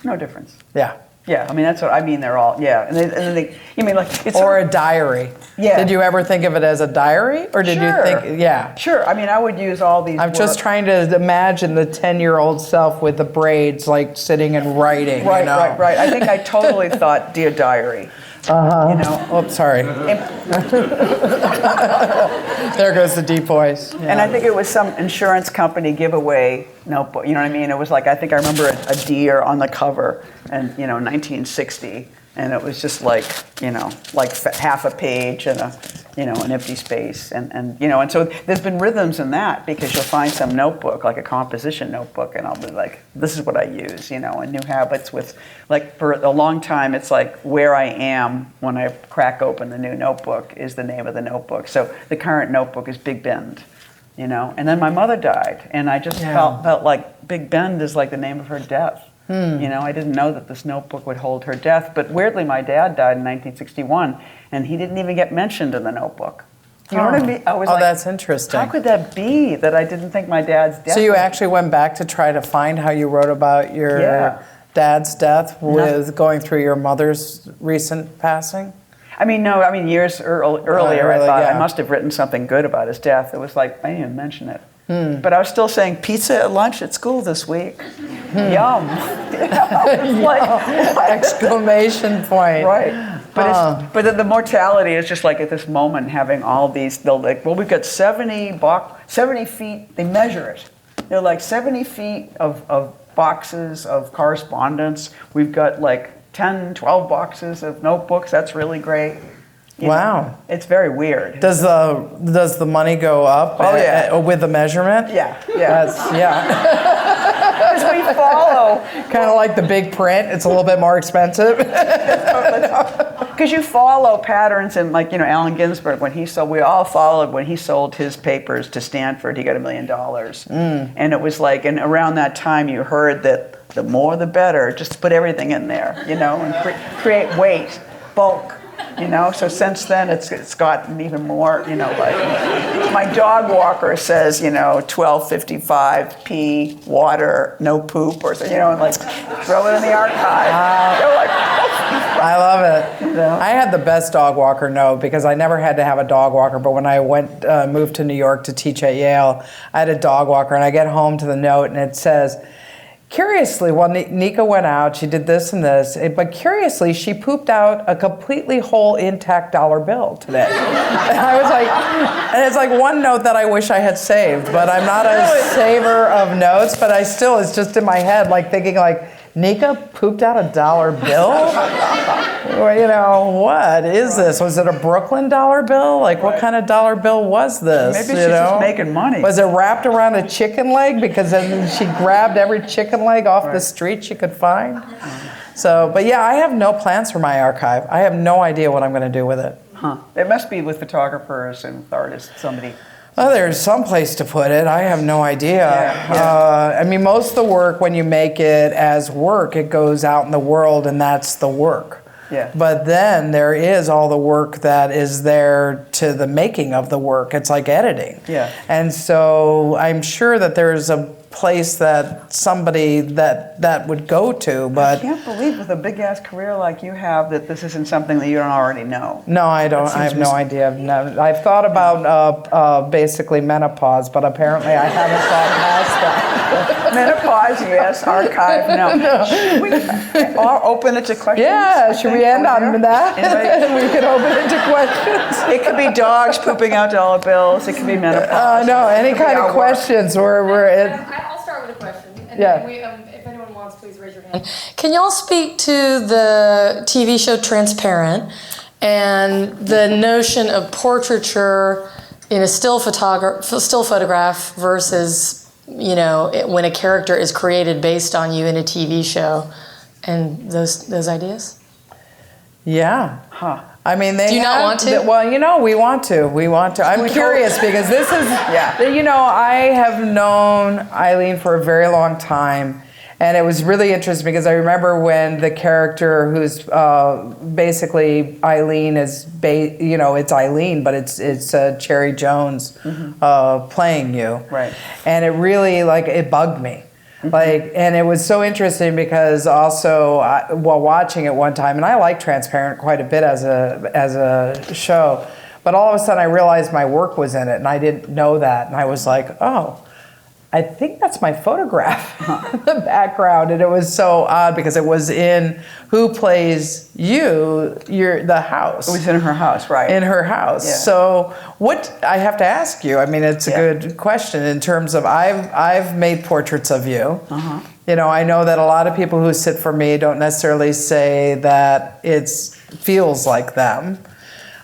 No difference. Yeah. Yeah, I mean, that's what I mean. They're all, and then they, you mean like it's or a diary. Yeah. Did you ever think of it as a diary, or did you think? Yeah. Sure. I mean, I would use all these. I'm just trying to imagine the 10-year-old self with the braids, like sitting and writing. Right. I think I totally thought, dear diary. Oops, sorry. There goes the deep voice. And I think it was some insurance company giveaway notebook. You know what I mean? It was like, I think I remember a deer on the cover, and 1960, and it was just like half a page and an empty space, and so there's been rhythms in that, because you'll find some notebook, like a composition notebook, and I'll be like, this is what I use, and New Habits with, like, for a long time, it's like where I am when I crack open the new notebook is the name of the notebook. So the current notebook is Big Bend, and then my mother died, and I just felt like Big Bend is like the name of her death. I didn't know that this notebook would hold her death, but weirdly, my dad died in 1961, and he didn't even get mentioned in the notebook. You know what I mean? I was like, that's interesting. How could that be that I didn't think my dad's death? So you actually went back to try to find how you wrote about your dad's death with going through your mother's recent passing? Years earlier, I thought I must have written something good about his death. It was like, I didn't even mention it. But I was still saying pizza at lunch at school this week. Yum. Exclamation point. Right. But then the mortality is just like at this moment having all these. They'll like, well, we've got 70 feet. They measure it. They're like 70 feet of boxes of correspondence. We've got like 10, 12 boxes of notebooks. That's really great. You know, it's very weird. Does the money go up? Oh, yeah. With the measurement? Yeah. Because we follow. Kind of like the big print. It's a little bit more expensive. Because you follow patterns, and like, Allen Ginsberg, we all followed when he sold his papers to Stanford, he got $1 million. And it was like, and around that time you heard that the more the better, just put everything in there, and create weight, bulk. So since then it's gotten even more, like my dog walker says, 1255 pee, water, no poop, or and like throw it in the archive. I love it. I had the best dog walker note because I never had to have a dog walker, but when I moved to New York to teach at Yale, I had a dog walker, and I get home to the note and it says, curiously, while Nika went out, she did this and this, but curiously, she pooped out a completely whole intact dollar bill today. And I was like, and it's like one note that I wish I had saved, but I'm not a saver of notes, but it's just in my head, like thinking like, Nika pooped out a dollar bill? What is this? Was it a Brooklyn dollar bill? Like, what kind of dollar bill was this? Maybe she's just making money. Was it wrapped around a chicken leg? Because then she grabbed every chicken leg off the street she could find? So, but yeah, I have no plans for my archive. I have no idea what I'm going to do with it. It must be with photographers and artists, somebody. Oh, there's some place to put it. I have no idea. I mean, most of the work, when you make it as work, it goes out in the world, and that's the work. Yeah. But then there is all the work that is there to the making of the work. It's like editing. Yeah. And so I'm sure that there's a place that somebody that would go to, but I can't believe with a big ass career like you have that this isn't something that you don't already know. No, I don't. I have no idea. I've thought about basically menopause, but apparently I haven't thought past that. Menopause, yes. Archive, no. Should we open it to questions? Yeah, should we end on that? We could open it to questions. It could be dogs pooping out dollar bills. It could be menopause. No, any kind of questions. I'll start with a question. And then if anyone wants, please raise your hand. Can y'all speak to the TV show Transparent and the notion of portraiture in a still photograph versus, when a character is created based on you in a TV show, and those ideas? Yeah. I mean, do you not want to? Well, we want to. We want to. I'm curious because this is, I have known Eileen for a very long time, and it was really interesting because I remember when the character who's basically Eileen is, it's Eileen, but it's Cherry Jones playing you, right? And it really it bugged me. And it was so interesting because also while watching it one time, and I like Transparent quite a bit as a show, but all of a sudden I realized my work was in it, and I didn't know that, and I was like, oh, I think that's my photograph in the background, and it was so odd because it was in Who Plays You, the house. It was in her house, right? In her house. Yeah. So what I have to ask you, I mean, it's a good question in terms of I've made portraits of you. I know that a lot of people who sit for me don't necessarily say that it feels like them.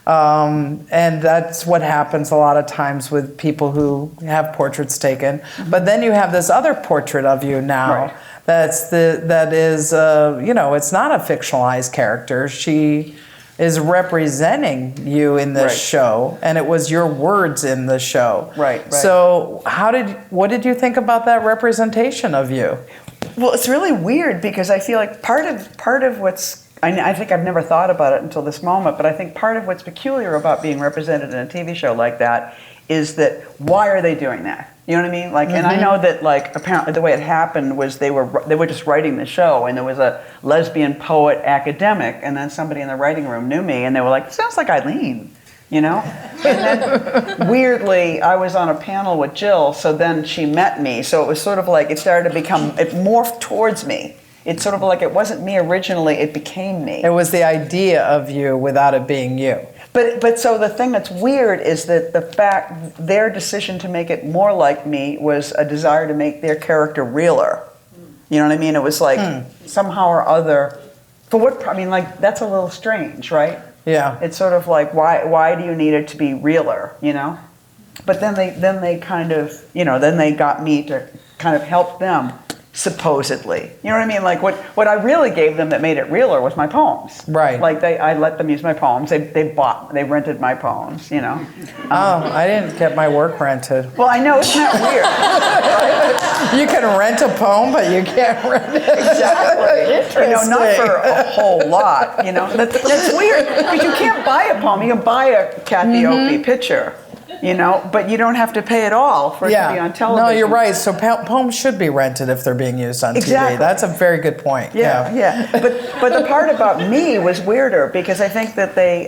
And that's what happens a lot of times with people who have portraits taken. But then you have this other portrait of you now. Right. That is, it's not a fictionalized character. She is representing you in this show, and it was your words in the show. Right. So what did you think about that representation of you? Well, it's really weird because I feel like part of what's, I think I've never thought about it until this moment, but I think part of what's peculiar about being represented in a TV show like that is that why are they doing that? You know what I mean? And I know that apparently the way it happened was they were just writing the show, and there was a lesbian poet academic, and then somebody in the writing room knew me, and they were like, "It sounds like Eileen." And then weirdly, I was on a panel with Jill, so then she met me, so it was sort of like it started to become, it morphed towards me. It's sort of like it wasn't me originally, it became me. It was the idea of you without it being you. But so the thing that's weird is that the fact their decision to make it more like me was a desire to make their character realer. You know what I mean? It was like somehow or other, for what, I mean, like, that's a little strange, right? Yeah. It's sort of like, why do you need it to be realer, you know? But then they kind of, you know, then they got me to kind of help them, supposedly. You know what I mean? Like, what I really gave them that made it realer was my poems. Right. Like, I let them use my poems. They rented my poems, you know? I didn't get my work rented. Well, I know, isn't that weird? Right? You can rent a poem, but you can't rent it. Exactly. You know, not for a whole lot, you know? That's weird, because you can't buy a poem. You can buy a Kathy Opie picture. You know, but you don't have to pay it all for it to be on television. No, you're right. So poems should be rented if they're being used on TV. That's a very good point. Yeah. But the part about me was weirder because I think that they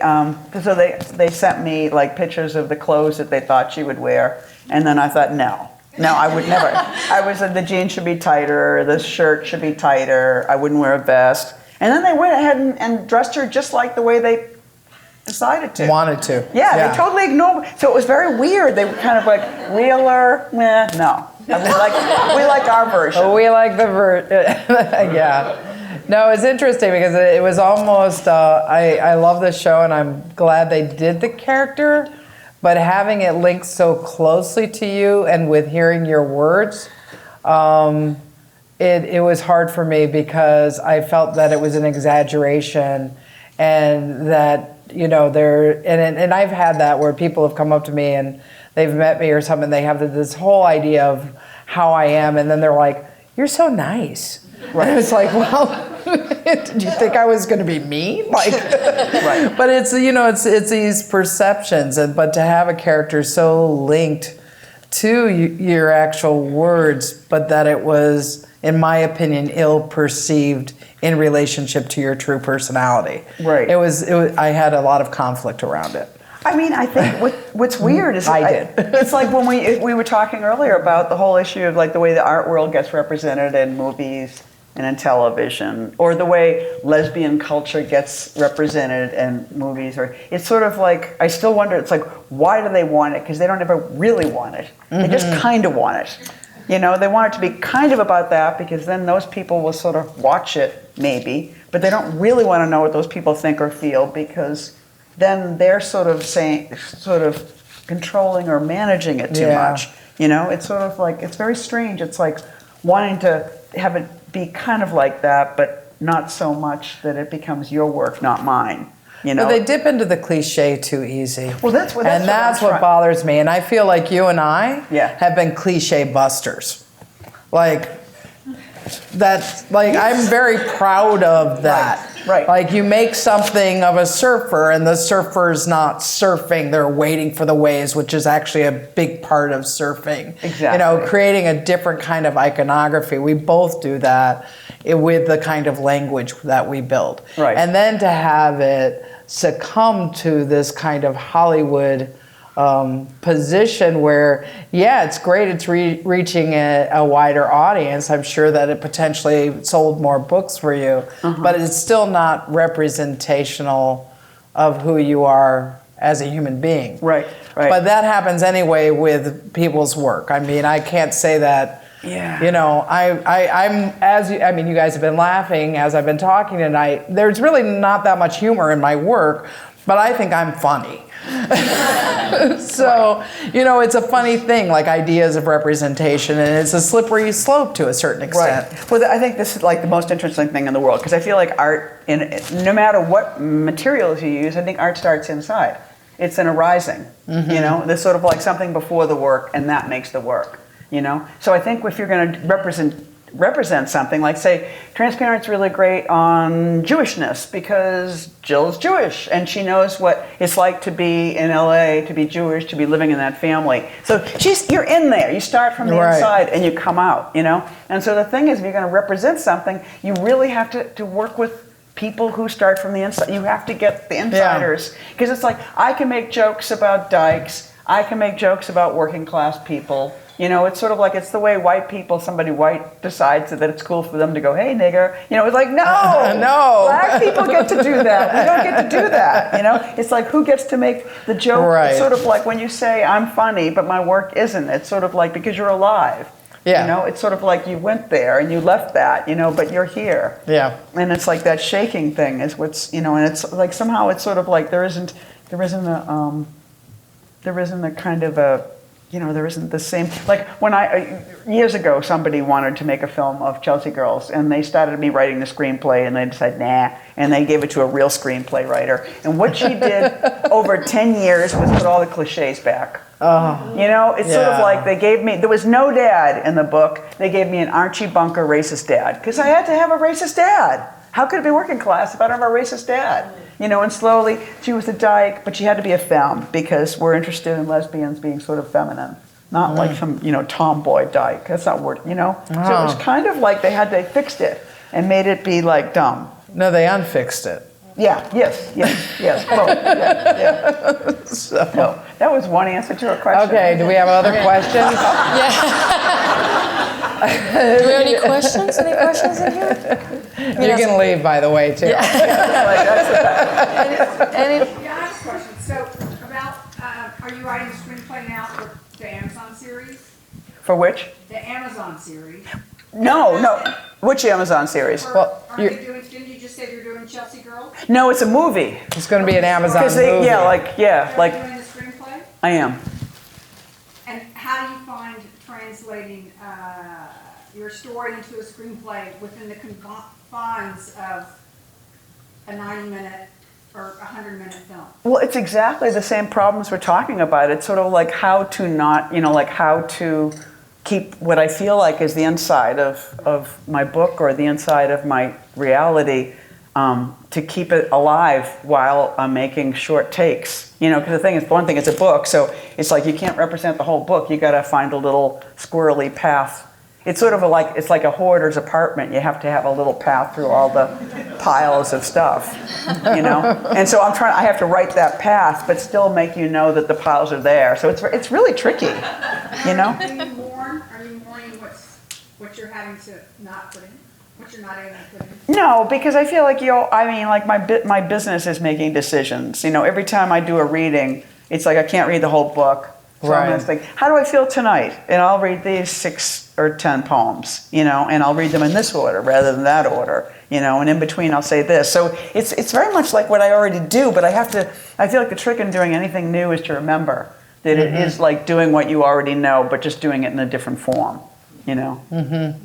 sent me like pictures of the clothes that they thought she would wear, and then I thought no, I would never. I was said the jeans should be tighter, the shirt should be tighter. I wouldn't wear a vest, and then they went ahead and dressed her just like the way they decided to. Wanted to. Yeah, they totally ignored. So it was very weird. They were kind of like, realer, no. We like our version. We like the yeah. No, it's interesting because it was almost, I love this show and I'm glad they did the character, but having it linked so closely to you and with hearing your words, it was hard for me because I felt that it was an exaggeration and that, you know, and I've had that where people have come up to me and they've met me or something, they have this whole idea of how I am, and then they're like, you're so nice. Right. And it's like, well, did you think I was going to be mean? Like, right. But it's, you know, it's these perceptions, but to have a character so linked to your actual words, but that it was, in my opinion, ill-perceived in relationship to your true personality. Right. It was. I had a lot of conflict around it. I mean, I think what's weird is did. It's like when we were talking earlier about the whole issue of like the way the art world gets represented in movies and in television, or the way lesbian culture gets represented in movies, or it's sort of like, I still wonder, it's like, why do they want it? Because they don't ever really want it. They just kind of want it. You know, they want it to be kind of about that because then those people will sort of watch it, maybe, but they don't really want to know what those people think or feel because then they're sort of controlling or managing it too much. You know, it's sort of like, it's very strange. It's like wanting to have it be kind of like that, but not so much that it becomes your work, not mine. You know? But they dip into the cliche too easy. Well, that's what bothers me. And I feel like you and I have been cliche busters. Like, that's, like, I'm very proud of that. Right. Like, you make something of a surfer, and the surfer's not surfing, they're waiting for the waves, which is actually a big part of surfing. Exactly. You know, creating a different kind of iconography. We both do that with the kind of language that we build. Right. And then to have it succumb to this kind of Hollywood position where, yeah, it's great, it's reaching a wider audience. I'm sure that it potentially sold more books for you, but it's still not representational of who you are as a human being. Right. But that happens anyway with people's work. I mean, I can't say that. Yeah. You know, I mean, you guys have been laughing as I've been talking tonight. There's really not that much humor in my work, but I think I'm funny. So, you know, it's a funny thing, like ideas of representation, and it's a slippery slope to a certain extent. Right. Well, I think this is like the most interesting thing in the world, because I feel like art, no matter what materials you use, I think art starts inside. It's an arising, you know, there's sort of like something before the work, and that makes the work. You know, so I think if you're going to represent something, like say, transparent's really great on Jewishness because Jill's Jewish and she knows what it's like to be in LA, to be Jewish, to be living in that family. So you're in there. You start from the inside and you come out. You know, and so the thing is, if you're going to represent something, you really have to work with people who start from the inside. You have to get the insiders, because it's like, I can make jokes about dykes. I can make jokes about working class people. You know, it's sort of like, it's the way white people, somebody white decides that it's cool for them to go, hey, nigger. You know, it's like, no, No. black people get to do that. We don't get to do that. You know, it's like, who gets to make the joke? Right. It's sort of like when you say, I'm funny, but my work isn't. It's sort of like, because you're alive. Yeah. You know, it's sort of like you went there and you left that, you know, but you're here. Yeah. And it's like that shaking thing is what's, you know, and it's like somehow it's sort of like there isn't a kind of a, you know, there isn't the same, like when years ago, somebody wanted to make a film of Chelsea Girls, and they started me writing the screenplay, and they decided, nah, and they gave it to a real screenplay writer. And what she did over 10 years was put all the cliches back. Oh, you know, it's sort of yeah. like they gave me, there was no dad in the book, they gave me an Archie Bunker racist dad, because I had to have a racist dad. How could it be working class if I don't have a racist dad? You know, and slowly, she was a dyke, but she had to be a femme, because we're interested in lesbians being sort of feminine. Not like some, you know, tomboy dyke. That's not word, you know? So it was kind of like they fixed it and made it be like dumb. No, they unfixed it. Yeah, yes. Both. Yeah. So that was one answer to a question. Okay, do we have other questions? Do we have any questions? Any questions in here? You can leave, by the way, too. Like, that's the best. Any? Yeah, I have a question. So, are you writing a screenplay now for the Amazon series? For which? The Amazon series. No. Which Amazon series? Well, Didn't you just say you're doing Chelsea Girl? No, it's a movie. It's going to be an Amazon movie. Are Are you doing the screenplay? I am. And how do you find translating your story into a screenplay within the confines of a 90-minute or 100-minute film? Well, it's exactly the same problems we're talking about. It's sort of like how to not, you know, like how to keep what I feel like is the inside of my book or the inside of my reality, to keep it alive while I'm making short takes. You know, because the thing is, one thing, it's a book, so it's like you can't represent the whole book. You got to find a little squirrely path. It's sort of it's like a hoarder's apartment. You have to have a little path through all the piles of stuff, you know. And so I have to write that path, but still make you know that the piles are there. So it's really tricky, you know. Are you mourning what you're having to not put in? What you're not able to put in? No, because I feel like my business is making decisions. You know, every time I do a reading, it's like I can't read the whole book. So I'm going to think, how do I feel tonight? And I'll read these 6 or 10 poems, you know, and I'll read them in this order rather than that order, you know, and in between I'll say this. So it's very much like what I already do, but I feel like the trick in doing anything new is to remember that it is like doing what you already know, but just doing it in a different form, you know. Thank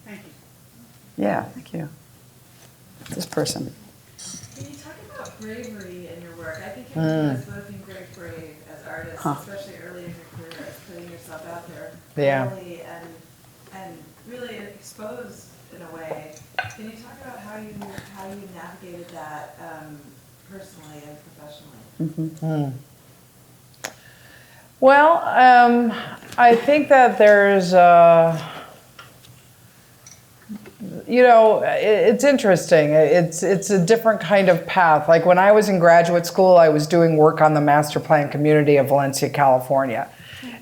you. Yeah, thank you. This person. Can you talk about bravery in your work? I think you guys both been very brave as artists, especially early in your career, as putting yourself out there fully and really exposed in a way. Can you talk about how you navigated that personally and professionally? Well, I think that there's, you know, it's interesting. It's a different kind of path. Like when I was in graduate school, I was doing work on the master plan community of Valencia, California.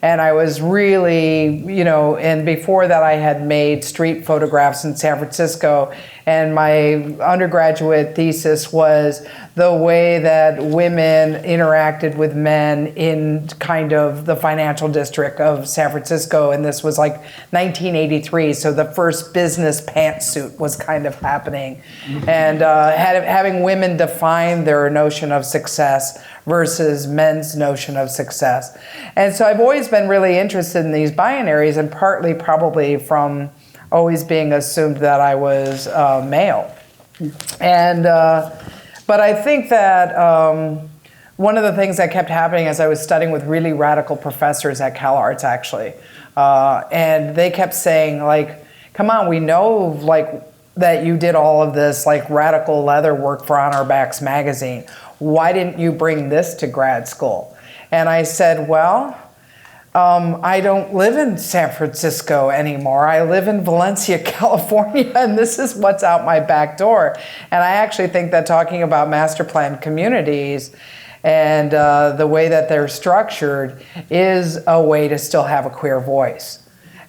And I was really, you know, and before that I had made street photographs in San Francisco. And my undergraduate thesis was the way that women interacted with men in kind of the financial district of San Francisco. And this was like 1983, so the first business pantsuit was kind of happening. And having women define their notion of success versus men's notion of success. And so I've always been really interested in these binaries, and partly probably from always being assumed that I was male. And but I think that one of the things that kept happening as I was studying with really radical professors at CalArts, actually, and they kept saying, like, come on, we know, like, that you did all of this, like, radical leather work for On Our Backs magazine. Why didn't you bring this to grad school? And I said, well, I don't live in San Francisco anymore. I live in Valencia, California, and this is what's out my back door. And I actually think that talking about master plan communities And the way that they're structured is a way to still have a queer voice.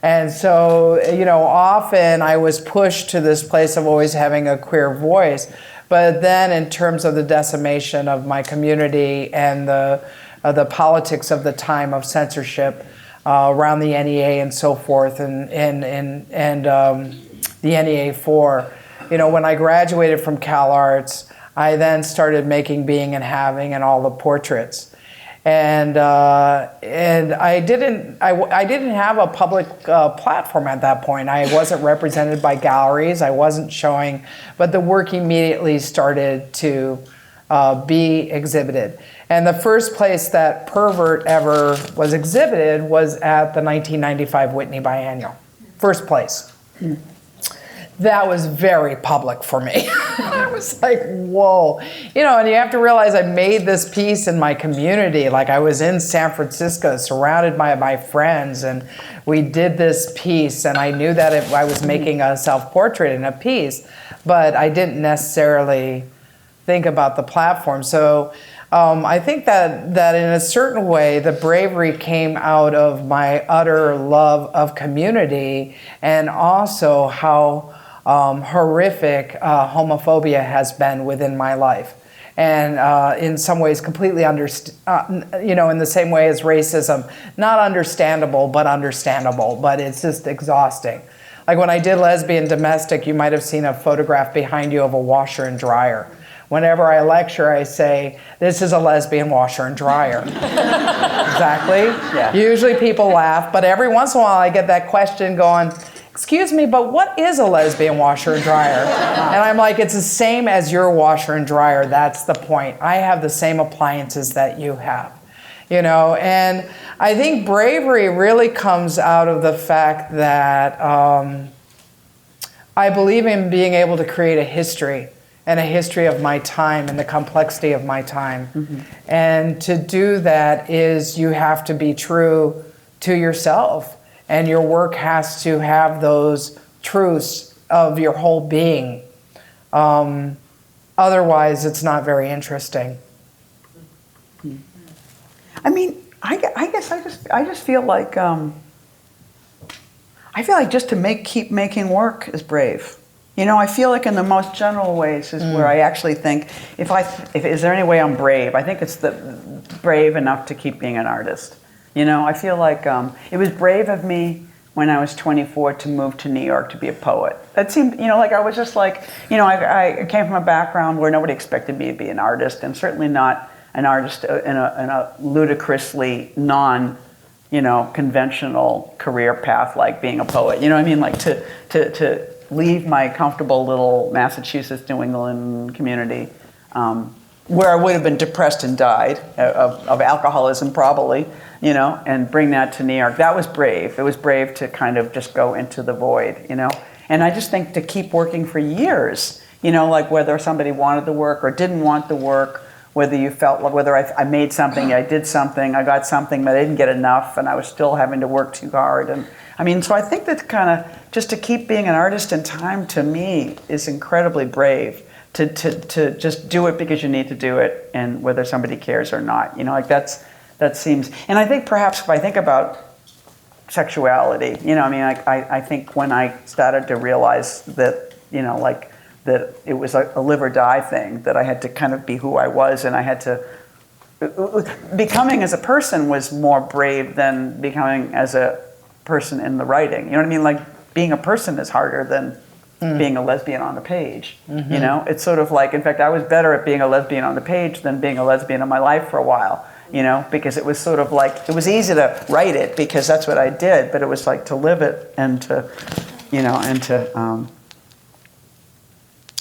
And so, you know, often I was pushed to this place of always having a queer voice. But then in terms of the decimation of my community and the politics of the time of censorship around the NEA and so forth, and the NEA 4, you know, when I graduated from Cal Arts, I then started making Being and Having and all the portraits. And I didn't have a public platform at that point. I wasn't represented by galleries. I wasn't showing, but the work immediately started to be exhibited. And the first place that Pervert ever was exhibited was at the 1995 Whitney Biennial. First place. That was very public for me. I was like, whoa. You know, and you have to realize I made this piece in my community. Like I was in San Francisco, surrounded by my friends, and we did this piece, and I knew that I was making a self-portrait in a piece, but I didn't necessarily think about the platform. So I think that in a certain way, the bravery came out of my utter love of community, and also how horrific homophobia has been within my life, and in some ways completely you know, in the same way as racism, not understandable, but it's just exhausting. Like when I did Lesbian Domestic, you might have seen a photograph behind you of a washer and dryer. Whenever I lecture, I say, this is a lesbian washer and dryer. Exactly. Yeah. Usually people laugh, but every once in a while I get that question going, excuse me, but what is a lesbian washer and dryer? And I'm like, it's the same as your washer and dryer. That's the point. I have the same appliances that you have, you know? And I think bravery really comes out of the fact that I believe in being able to create a history, and a history of my time and the complexity of my time. Mm-hmm. And to do that is you have to be true to yourself, and your work has to have those truths of your whole being. Otherwise, it's not very interesting. I mean, I guess I just feel like just to keep making work is brave. You know, I feel like in the most general ways is where I actually think, is there any way I'm brave? I think it's brave enough to keep being an artist. You know, I feel like it was brave of me when I was 24 to move to New York to be a poet. That seemed, you know, like I was just like, you know, I came from a background where nobody expected me to be an artist, and certainly not an artist in a ludicrously conventional career path like being a poet. You know what I mean? Like to leave my comfortable little Massachusetts, New England community, where I would have been depressed and died of alcoholism probably, you know, and bring that to New York. That was brave. It was brave to kind of just go into the void, you know. And I just think to keep working for years, you know, like whether somebody wanted the work or didn't want the work, whether you felt like whether I made something, I did something, I got something, but I didn't get enough, and I was still having to work too hard. And I mean, so I think that kind of just to keep being an artist in time, to me, is incredibly brave. To just do it because you need to do it, and whether somebody cares or not. You know, like that seems. And I think perhaps if I think about sexuality, you know, I mean, I think when I started to realize that, you know, like that it was a live or die thing, that I had to kind of be who I was, and I had to. Becoming as a person was more brave than becoming as a person in the writing. You know what I mean? Like being a person is harder than being a lesbian on the page. Mm-hmm. You know, it's sort of like, in fact, I was better at being a lesbian on the page than being a lesbian in my life for a while, you know, because it was sort of like, it was easy to write it because that's what I did, but it was like to live it and to, you know, and to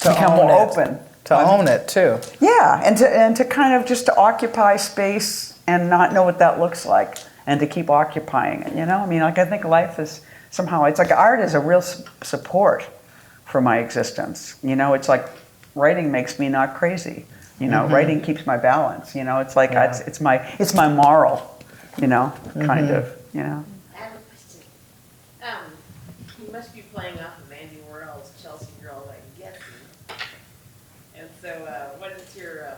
become more open. To own it too. Yeah, and to kind of just to occupy space and not know what that looks like, and to keep occupying it, you know? I mean, like I think life is somehow, it's like art is a real support for my existence. You know, it's like writing makes me not crazy. You know, writing keeps my balance. You know, it's like it's my moral. You know, kind of. You know. I have a question. You must be playing off of Andy Warhol's Chelsea Girl, I guess. And so, what is your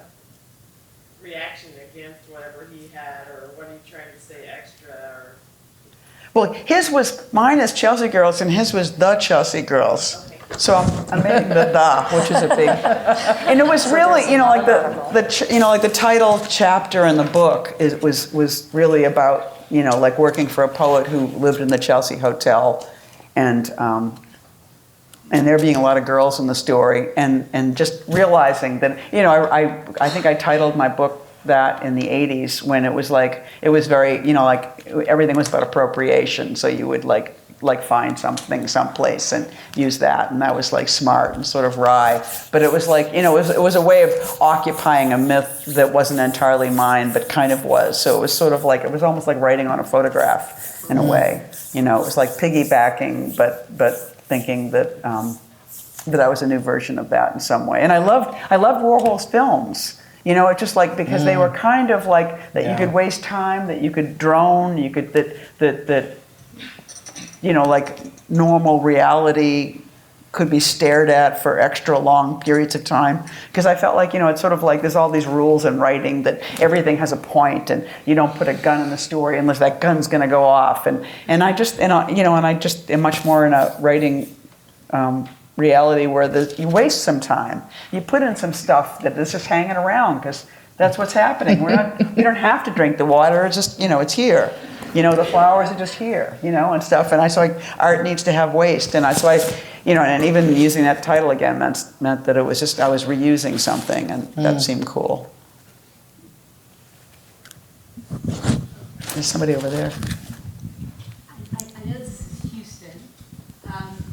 reaction against whatever he had, or what he tried to say extra, or? Well, mine is Chelsea Girls, and his was The Chelsea Girls. Okay. So I'm making the, which is a big, and it was really, like the title chapter in the book was really about, like working for a poet who lived in the Chelsea Hotel, and there being a lot of girls in the story, and just realizing that, I think I titled my book that in the 80s, when it was very, like everything was about appropriation. So you would like find something someplace and use that, and that was like smart and sort of wry. But it was like, it was a way of occupying a myth that wasn't entirely mine, but kind of was. So it was sort of like, it was almost like writing on a photograph in a way. It was like piggybacking, but thinking that that was a new version of that in some way. And I loved Warhol's films. It's just like, because they were kind of like that, you could waste time, that you could drone, you could that like normal reality could be stared at for extra long periods of time. Because I felt like, it's sort of like there's all these rules in writing that everything has a point, and you don't put a gun in the story unless that gun's going to go off. And I just am much more in a writing reality where you waste some time. You put in some stuff that is just hanging around because that's what's happening. We don't have to drink the water. It's just, it's here. The flowers are just here, and stuff. And art needs to have waste. And and even using that title again meant that it was just, I was reusing something, and that seemed cool. There's somebody over there. I know this is Houston,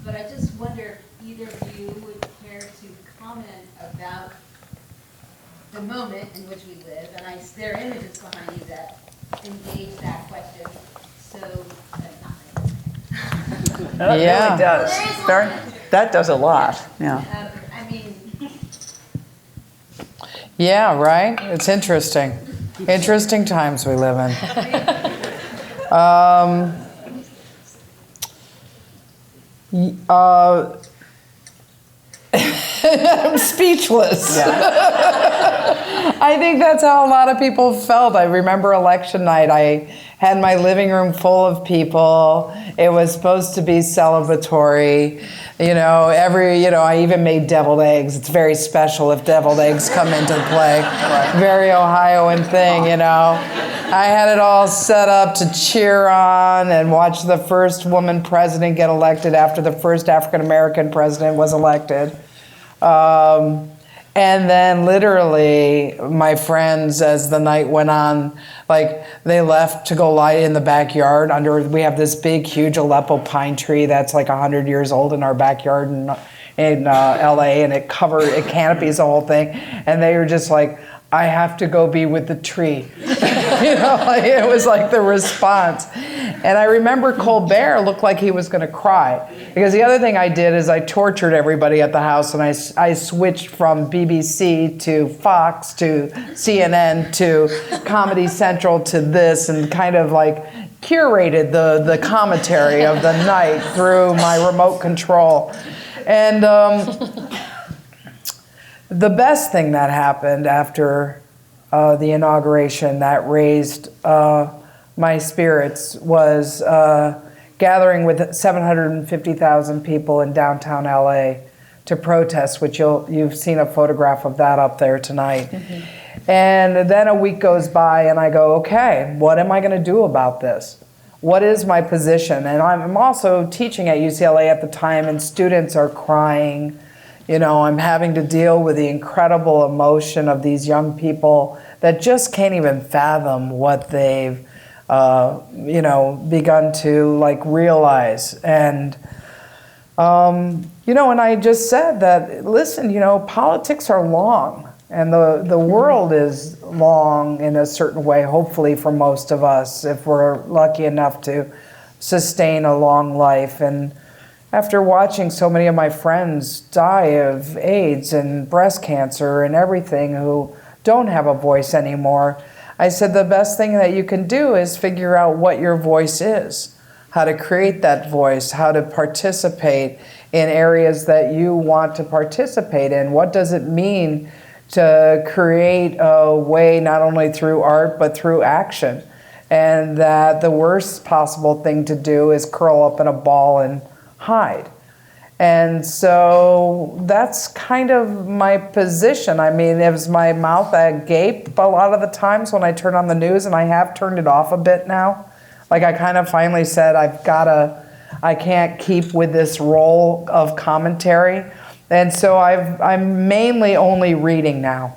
but I just wonder if either of you would care to comment about the moment in which we live, and there are images behind you that engage that question. So, That really does. That does a lot. Yeah. Yeah, right? It's interesting. Interesting times we live in. I'm speechless. Yeah. I think that's how a lot of people felt. I remember election night. I had my living room full of people. It was supposed to be celebratory. I even made deviled eggs. It's very special if deviled eggs come into play. Very Ohioan thing, I had it all set up to cheer on and watch the first woman president get elected after the first African-American president was elected. And then literally my friends, as the night went on, they left to go lie in the backyard we have this big, huge Aleppo pine tree that's like 100 years old in our backyard in LA, and it canopies the whole thing. And they were just like, I have to go be with the tree. It was like the response. And I remember Colbert looked like he was going to cry. Because the other thing I did is I tortured everybody at the house, and I switched from BBC to Fox to CNN to Comedy Central to this, and kind of curated the commentary of the night through my remote control. And the best thing that happened after the inauguration that raised my spirits was gathering with 750,000 people in downtown LA to protest, which you've seen a photograph of that up there tonight. Mm-hmm. And then a week goes by and I go, okay, what am I going to do about this? What is my position? And I'm also teaching at UCLA at the time, and students are crying. I'm having to deal with the incredible emotion of these young people that just can't even fathom what they've, begun to realize. And, and I just said that, listen, politics are long, and the world is long in a certain way, hopefully for most of us, if we're lucky enough to sustain a long life. And after watching so many of my friends die of AIDS and breast cancer and everything, who don't have a voice anymore, I said the best thing that you can do is figure out what your voice is, how to create that voice, how to participate in areas that you want to participate in. What does it mean to create a way not only through art but through action. And that the worst possible thing to do is curl up in a ball and hide. And so that's kind of my position. I mean, it was my mouth agape a lot of the times when I turn on the news, and I have turned it off a bit now. Like I kind of finally said, I can't keep with this role of commentary. And so I'm mainly only reading now.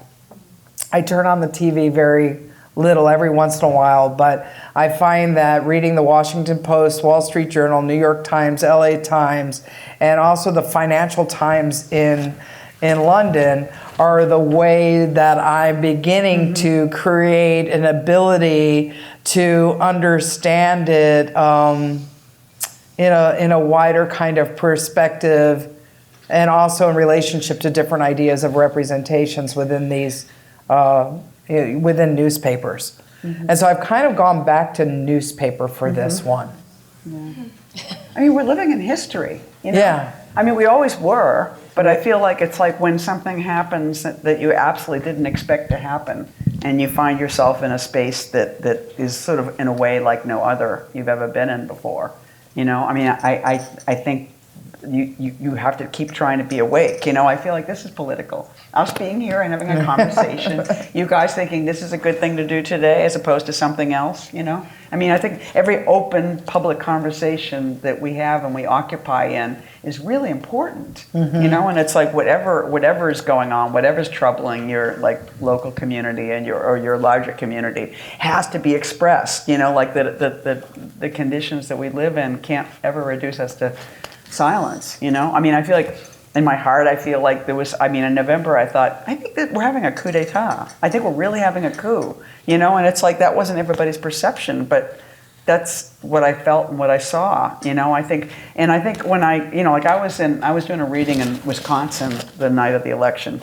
I turn on the TV very little every once in a while, but I find that reading the Washington Post, Wall Street Journal, New York Times, LA Times, and also the Financial Times in London are the way that I'm beginning to create an ability to understand it in a wider kind of perspective, and also in relationship to different ideas of representations within these within newspapers. And so I've kind of gone back to newspaper for this one. I mean, we're living in history, you know? Yeah. I mean, we always were, but I feel like it's like when something happens that you absolutely didn't expect to happen, and you find yourself in a space that is sort of in a way like no other you've ever been in before. You know, I mean, I think you have to keep trying to be awake. You know, I feel like this is political. Us being here and having a conversation, you guys thinking this is a good thing to do today as opposed to something else, you know? I mean, I think every open public conversation that we have and we occupy in is really important, you know? And it's like whatever is going on, whatever's troubling your like local community and your larger community has to be expressed, you know? Like the conditions that we live in can't ever reduce us to silence, you know? I mean, I feel like in my heart, I feel like there was, I mean, in November, I thought, I think that we're having a coup d'etat. I think we're really having a coup, you know? And it's like, that wasn't everybody's perception, but that's what I felt and what I saw, you know? I think when like I was doing a reading in Wisconsin the night of the election.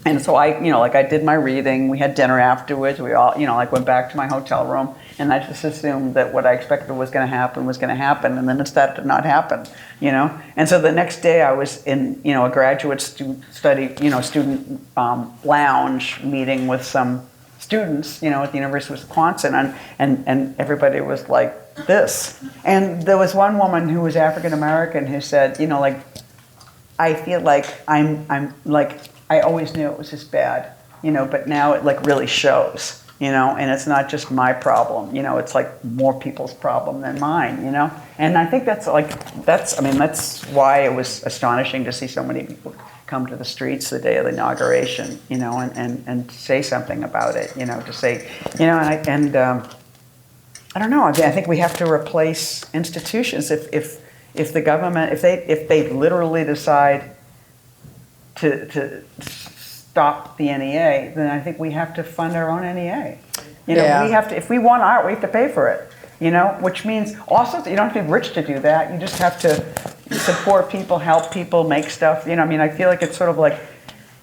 And so I did my reading, we had dinner afterwards, we all, like went back to my hotel room, and I just assumed that what I expected was going to happen, and then it started to not happen, you know? And so the next day I was in, a graduate student lounge meeting with some students, at the University of Wisconsin, and everybody was like this. And there was one woman who was African American who said, I feel like I'm like, I always knew it was this bad, but now it like really shows, and it's not just my problem, it's like more people's problem than mine, And I think that's why it was astonishing to see so many people come to the streets the day of the inauguration, and say something about it, to say, I don't know. I think we have to replace institutions. If the government, if they literally decide to stop the NEA, then I think we have to fund our own NEA. We have to. If we want art, we have to pay for it. Which means also you don't have to be rich to do that. You just have to support people, help people, make stuff. I feel like it's sort of like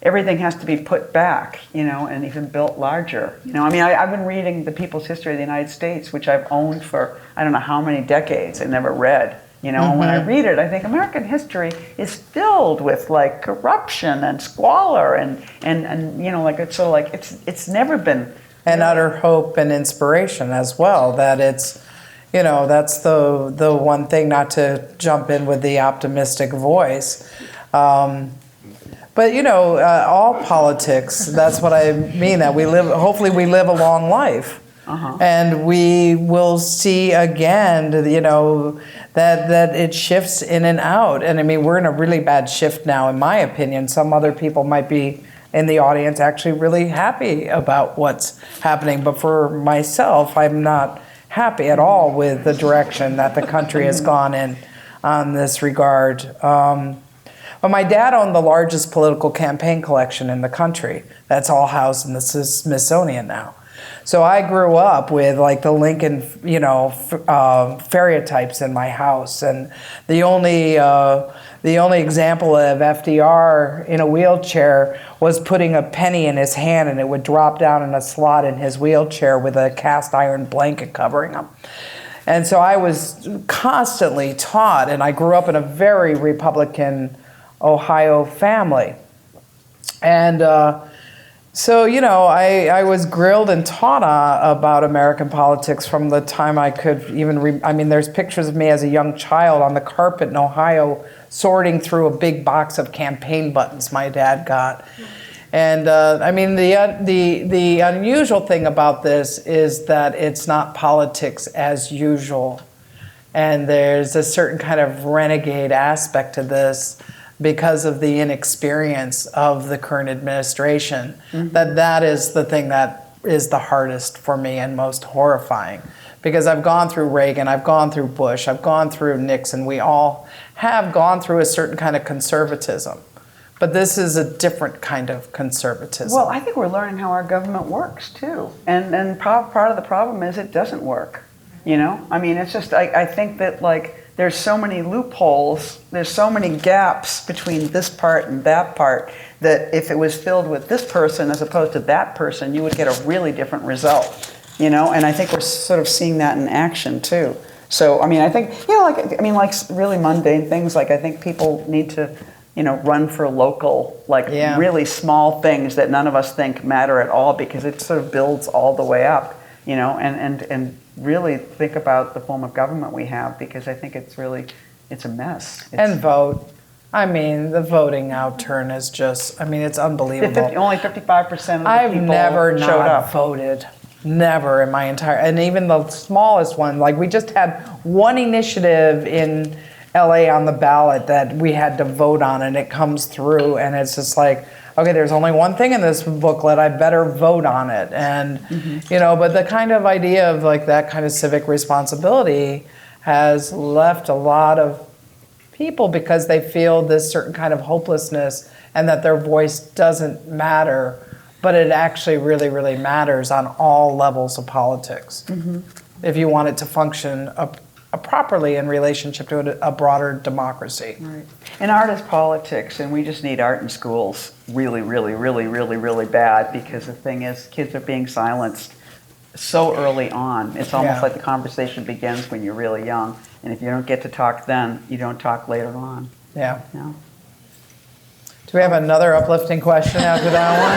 everything has to be put back, and even built larger. I've been reading The People's History of the United States, which I've owned for I don't know how many decades and never read. And when I read it, I think American history is filled with like corruption and squalor and like it's sort of like it's never been. And utter hope and inspiration as well. That it's, that's the one thing, not to jump in with the optimistic voice. But all politics, that's what I mean, that hopefully we live a long life. And we will see again, that it shifts in and out. And we're in a really bad shift now, in my opinion. Some other people might be in the audience actually really happy about what's happening. But for myself, I'm not happy at all with the direction that the country has gone in on this regard. But my dad owned the largest political campaign collection in the country. That's all housed in the Smithsonian now. So I grew up with like the Lincoln, stereotypes in my house, and the only example of FDR in a wheelchair was putting a penny in his hand, and it would drop down in a slot in his wheelchair with a cast iron blanket covering him. And so I was constantly taught, and I grew up in a very Republican Ohio family, and So, I was grilled and taught about American politics from the time I could even, there's pictures of me as a young child on the carpet in Ohio sorting through a big box of campaign buttons my dad got. And the unusual thing about this is that it's not politics as usual. And there's a certain kind of renegade aspect to this because of the inexperience of the current administration. That is the thing that is the hardest for me and most horrifying. Because I've gone through Reagan, I've gone through Bush, I've gone through Nixon. We all have gone through a certain kind of conservatism. But this is a different kind of conservatism. Well, I think we're learning how our government works too. And part of the problem is it doesn't work. It's just, I think that there's so many loopholes, there's so many gaps between this part and that part, that if it was filled with this person as opposed to that person, you would get a really different result, And I think we're sort of seeing that in action too. So, I think, really mundane things, I think people need to, run for local, really small things that none of us think matter at all, because it sort of builds all the way up, and really think about the form of government we have, because I think it's a mess. And vote. The voting out turn is just, it's unbelievable. Only 55% of the people I've never showed up. voted. Never in my entire, and even the smallest one, we just had one initiative in LA on the ballot that we had to vote on, and it comes through, and it's just okay, there's only one thing in this booklet, I better vote on it. And, but the kind of idea of that kind of civic responsibility has left a lot of people because they feel this certain kind of hopelessness and that their voice doesn't matter, but it actually really, really matters on all levels of politics. If you want it to function properly in relationship to a broader democracy. Right. And art is politics, and we just need art in schools really, really, really, really, really bad, because the thing is, kids are being silenced so early on. It's almost like the conversation begins when you're really young, and if you don't get to talk then, you don't talk later on. Yeah. Do we have another uplifting question after that one?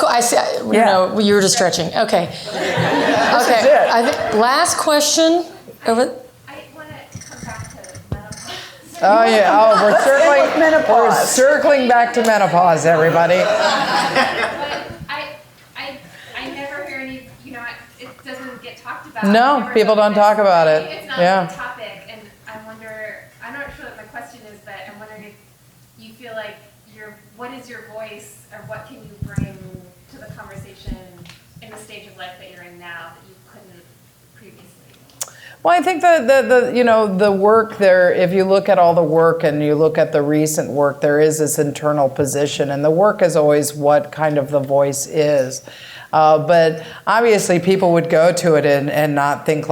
I see. You were just stretching. Okay. Okay. I think last question. Over. I want to come back to menopause. Oh yeah. We're circling back to menopause, everybody. But I never hear any. It doesn't get talked about. No, people don't talk about it. It's not a topic, and I wonder. I'm not sure what my question is, but I'm wondering if you feel like what is your voice, or what can you bring to the conversation in the stage of life that you're in now that you couldn't previously? Well, I think the work there, if you look at all the work and you look at the recent work, there is this internal position, and the work is always what kind of the voice is. But obviously people would go to it and not think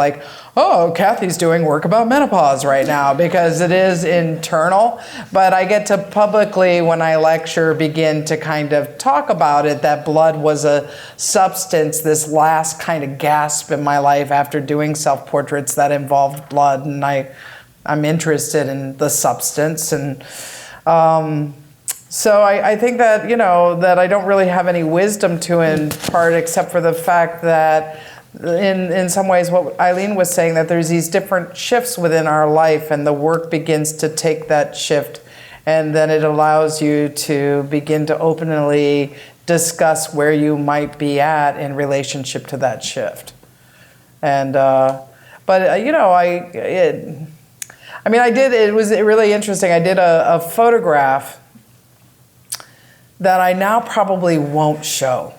oh, Kathy's doing work about menopause right now, because it is internal. But I get to publicly, when I lecture, begin to kind of talk about it, that blood was a substance, this last kind of gasp in my life after doing self-portraits that involved blood, and I'm interested in the substance. And so I think that, that I don't really have any wisdom to impart, except for the fact that in some ways what Eileen was saying, that there's these different shifts within our life, and the work begins to take that shift, and then it allows you to begin to openly discuss where you might be at in relationship to that shift. And it was really interesting. I did a photograph that I now probably won't show.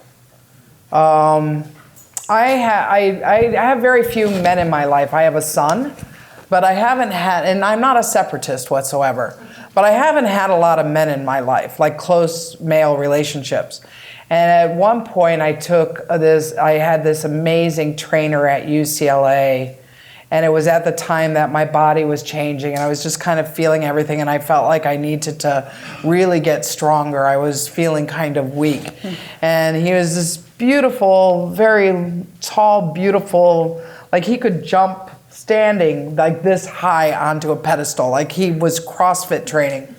I have very few men in my life. I have a son, but I haven't had, and I'm not a separatist whatsoever, but I haven't had a lot of men in my life, close male relationships. And at one point I had this amazing trainer at UCLA, and it was at the time that my body was changing, and I was just kind of feeling everything, and I felt like I needed to really get stronger. I was feeling kind of weak. And he was this beautiful, very tall, beautiful, he could jump standing this high onto a pedestal, he was CrossFit training.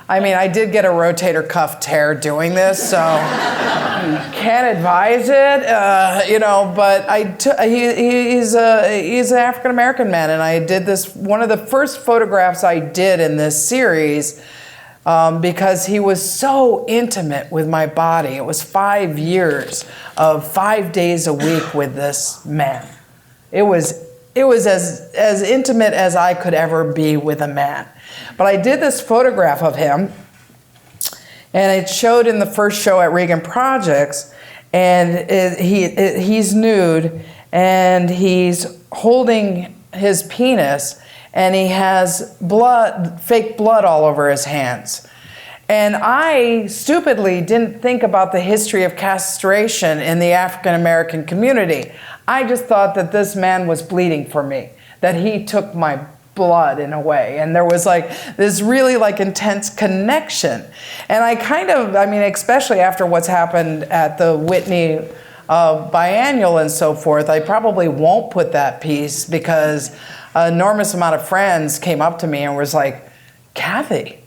I mean, I did get a rotator cuff tear doing this, so can't advise it, you know, but he's an African-American man, and I did this, one of the first photographs I did in this series, because he was so intimate with my body. It was 5 years of 5 days a week with this man. It was as intimate as I could ever be with a man. But I did this photograph of him, and it showed in the first show at Regan Projects, and he's nude, and he's holding his penis, and he has blood, fake blood all over his hands. And I stupidly didn't think about the history of castration in the African American community. I just thought that this man was bleeding for me, that he took my blood in a way. And there was like this really like intense connection. And I kind of, I mean, especially after what's happened at the Whitney biennial and so forth, I probably won't put that piece because an enormous amount of friends came up to me and was like, Kathy,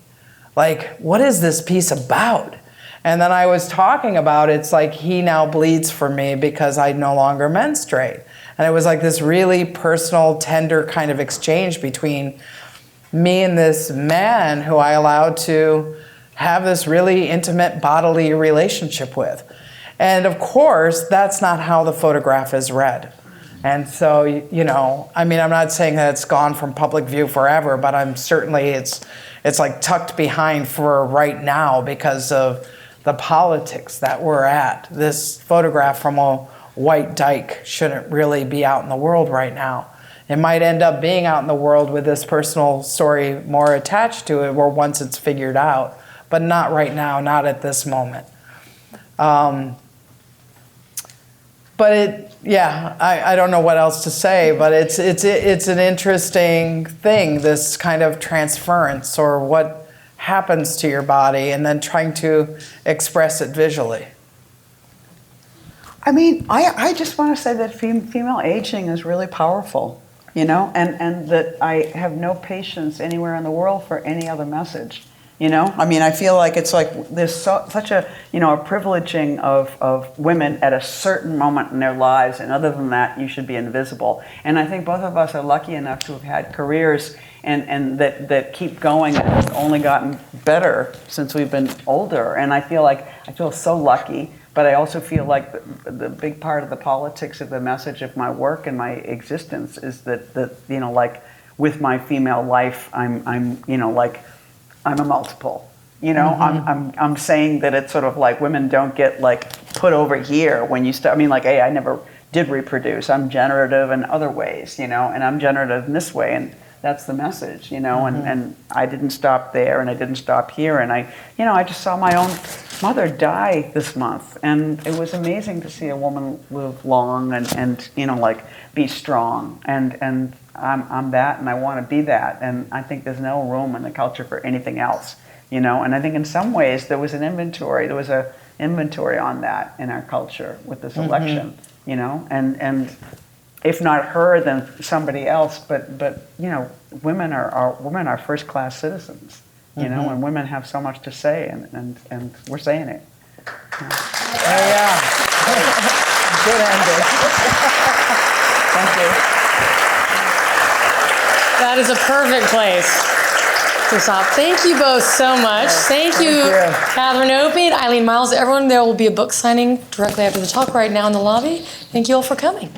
like, what is this piece about? And then I was talking about it's like he now bleeds for me because I no longer menstruate. And it was like this really personal, tender kind of exchange between me and this man who I allowed to have this really intimate bodily relationship with. And of course, that's not how the photograph is read. And so, you know, I mean, I'm not saying that it's gone from public view forever, but I'm certainly, it's like tucked behind for right now because of the politics that we're at. This photograph from a white dyke shouldn't really be out in the world right now. It might end up being out in the world with this personal story more attached to it or once it's figured out, but not right now, not at this moment. But it, yeah, I don't know what else to say, but it's an interesting thing, this kind of transference or what happens to your body and then trying to express it visually. I mean, I just want to say that female aging is really powerful, you know, and that I have no patience anywhere in the world for any other message, you know. I mean, I feel like it's like there's such a, you know, a privileging of women at a certain moment in their lives, and other than that, you should be invisible. And I think both of us are lucky enough to have had careers and that keep going and have only gotten better since we've been older. And I feel so lucky. But I also feel like the big part of the politics of the message of my work and my existence is that you know, like with my female life, I'm you know, like I'm a multiple. You know, I'm saying that it's sort of like women don't get like put over here when you start. I mean, like, hey, I never did reproduce. I'm generative in other ways, you know, and I'm generative in this way, and that's the message, you know. And I didn't stop there, and I didn't stop here, and I just saw my own mother die this month, and it was amazing to see a woman live long and you know, like be strong, and I'm that, and I want to be that, and I think there's no room in the culture for anything else, you know. And I think in some ways there was an inventory on that in our culture with this election, you know, and if not her, then somebody else, but you know, women are first class citizens. You know, and women have so much to say, and we're saying it. Yeah. Good ending. Thank you. That is a perfect place to stop. Thank you both so much. Thank you, Catherine Opie and Eileen Myles. Everyone, there will be a book signing directly after the talk right now in the lobby. Thank you all for coming.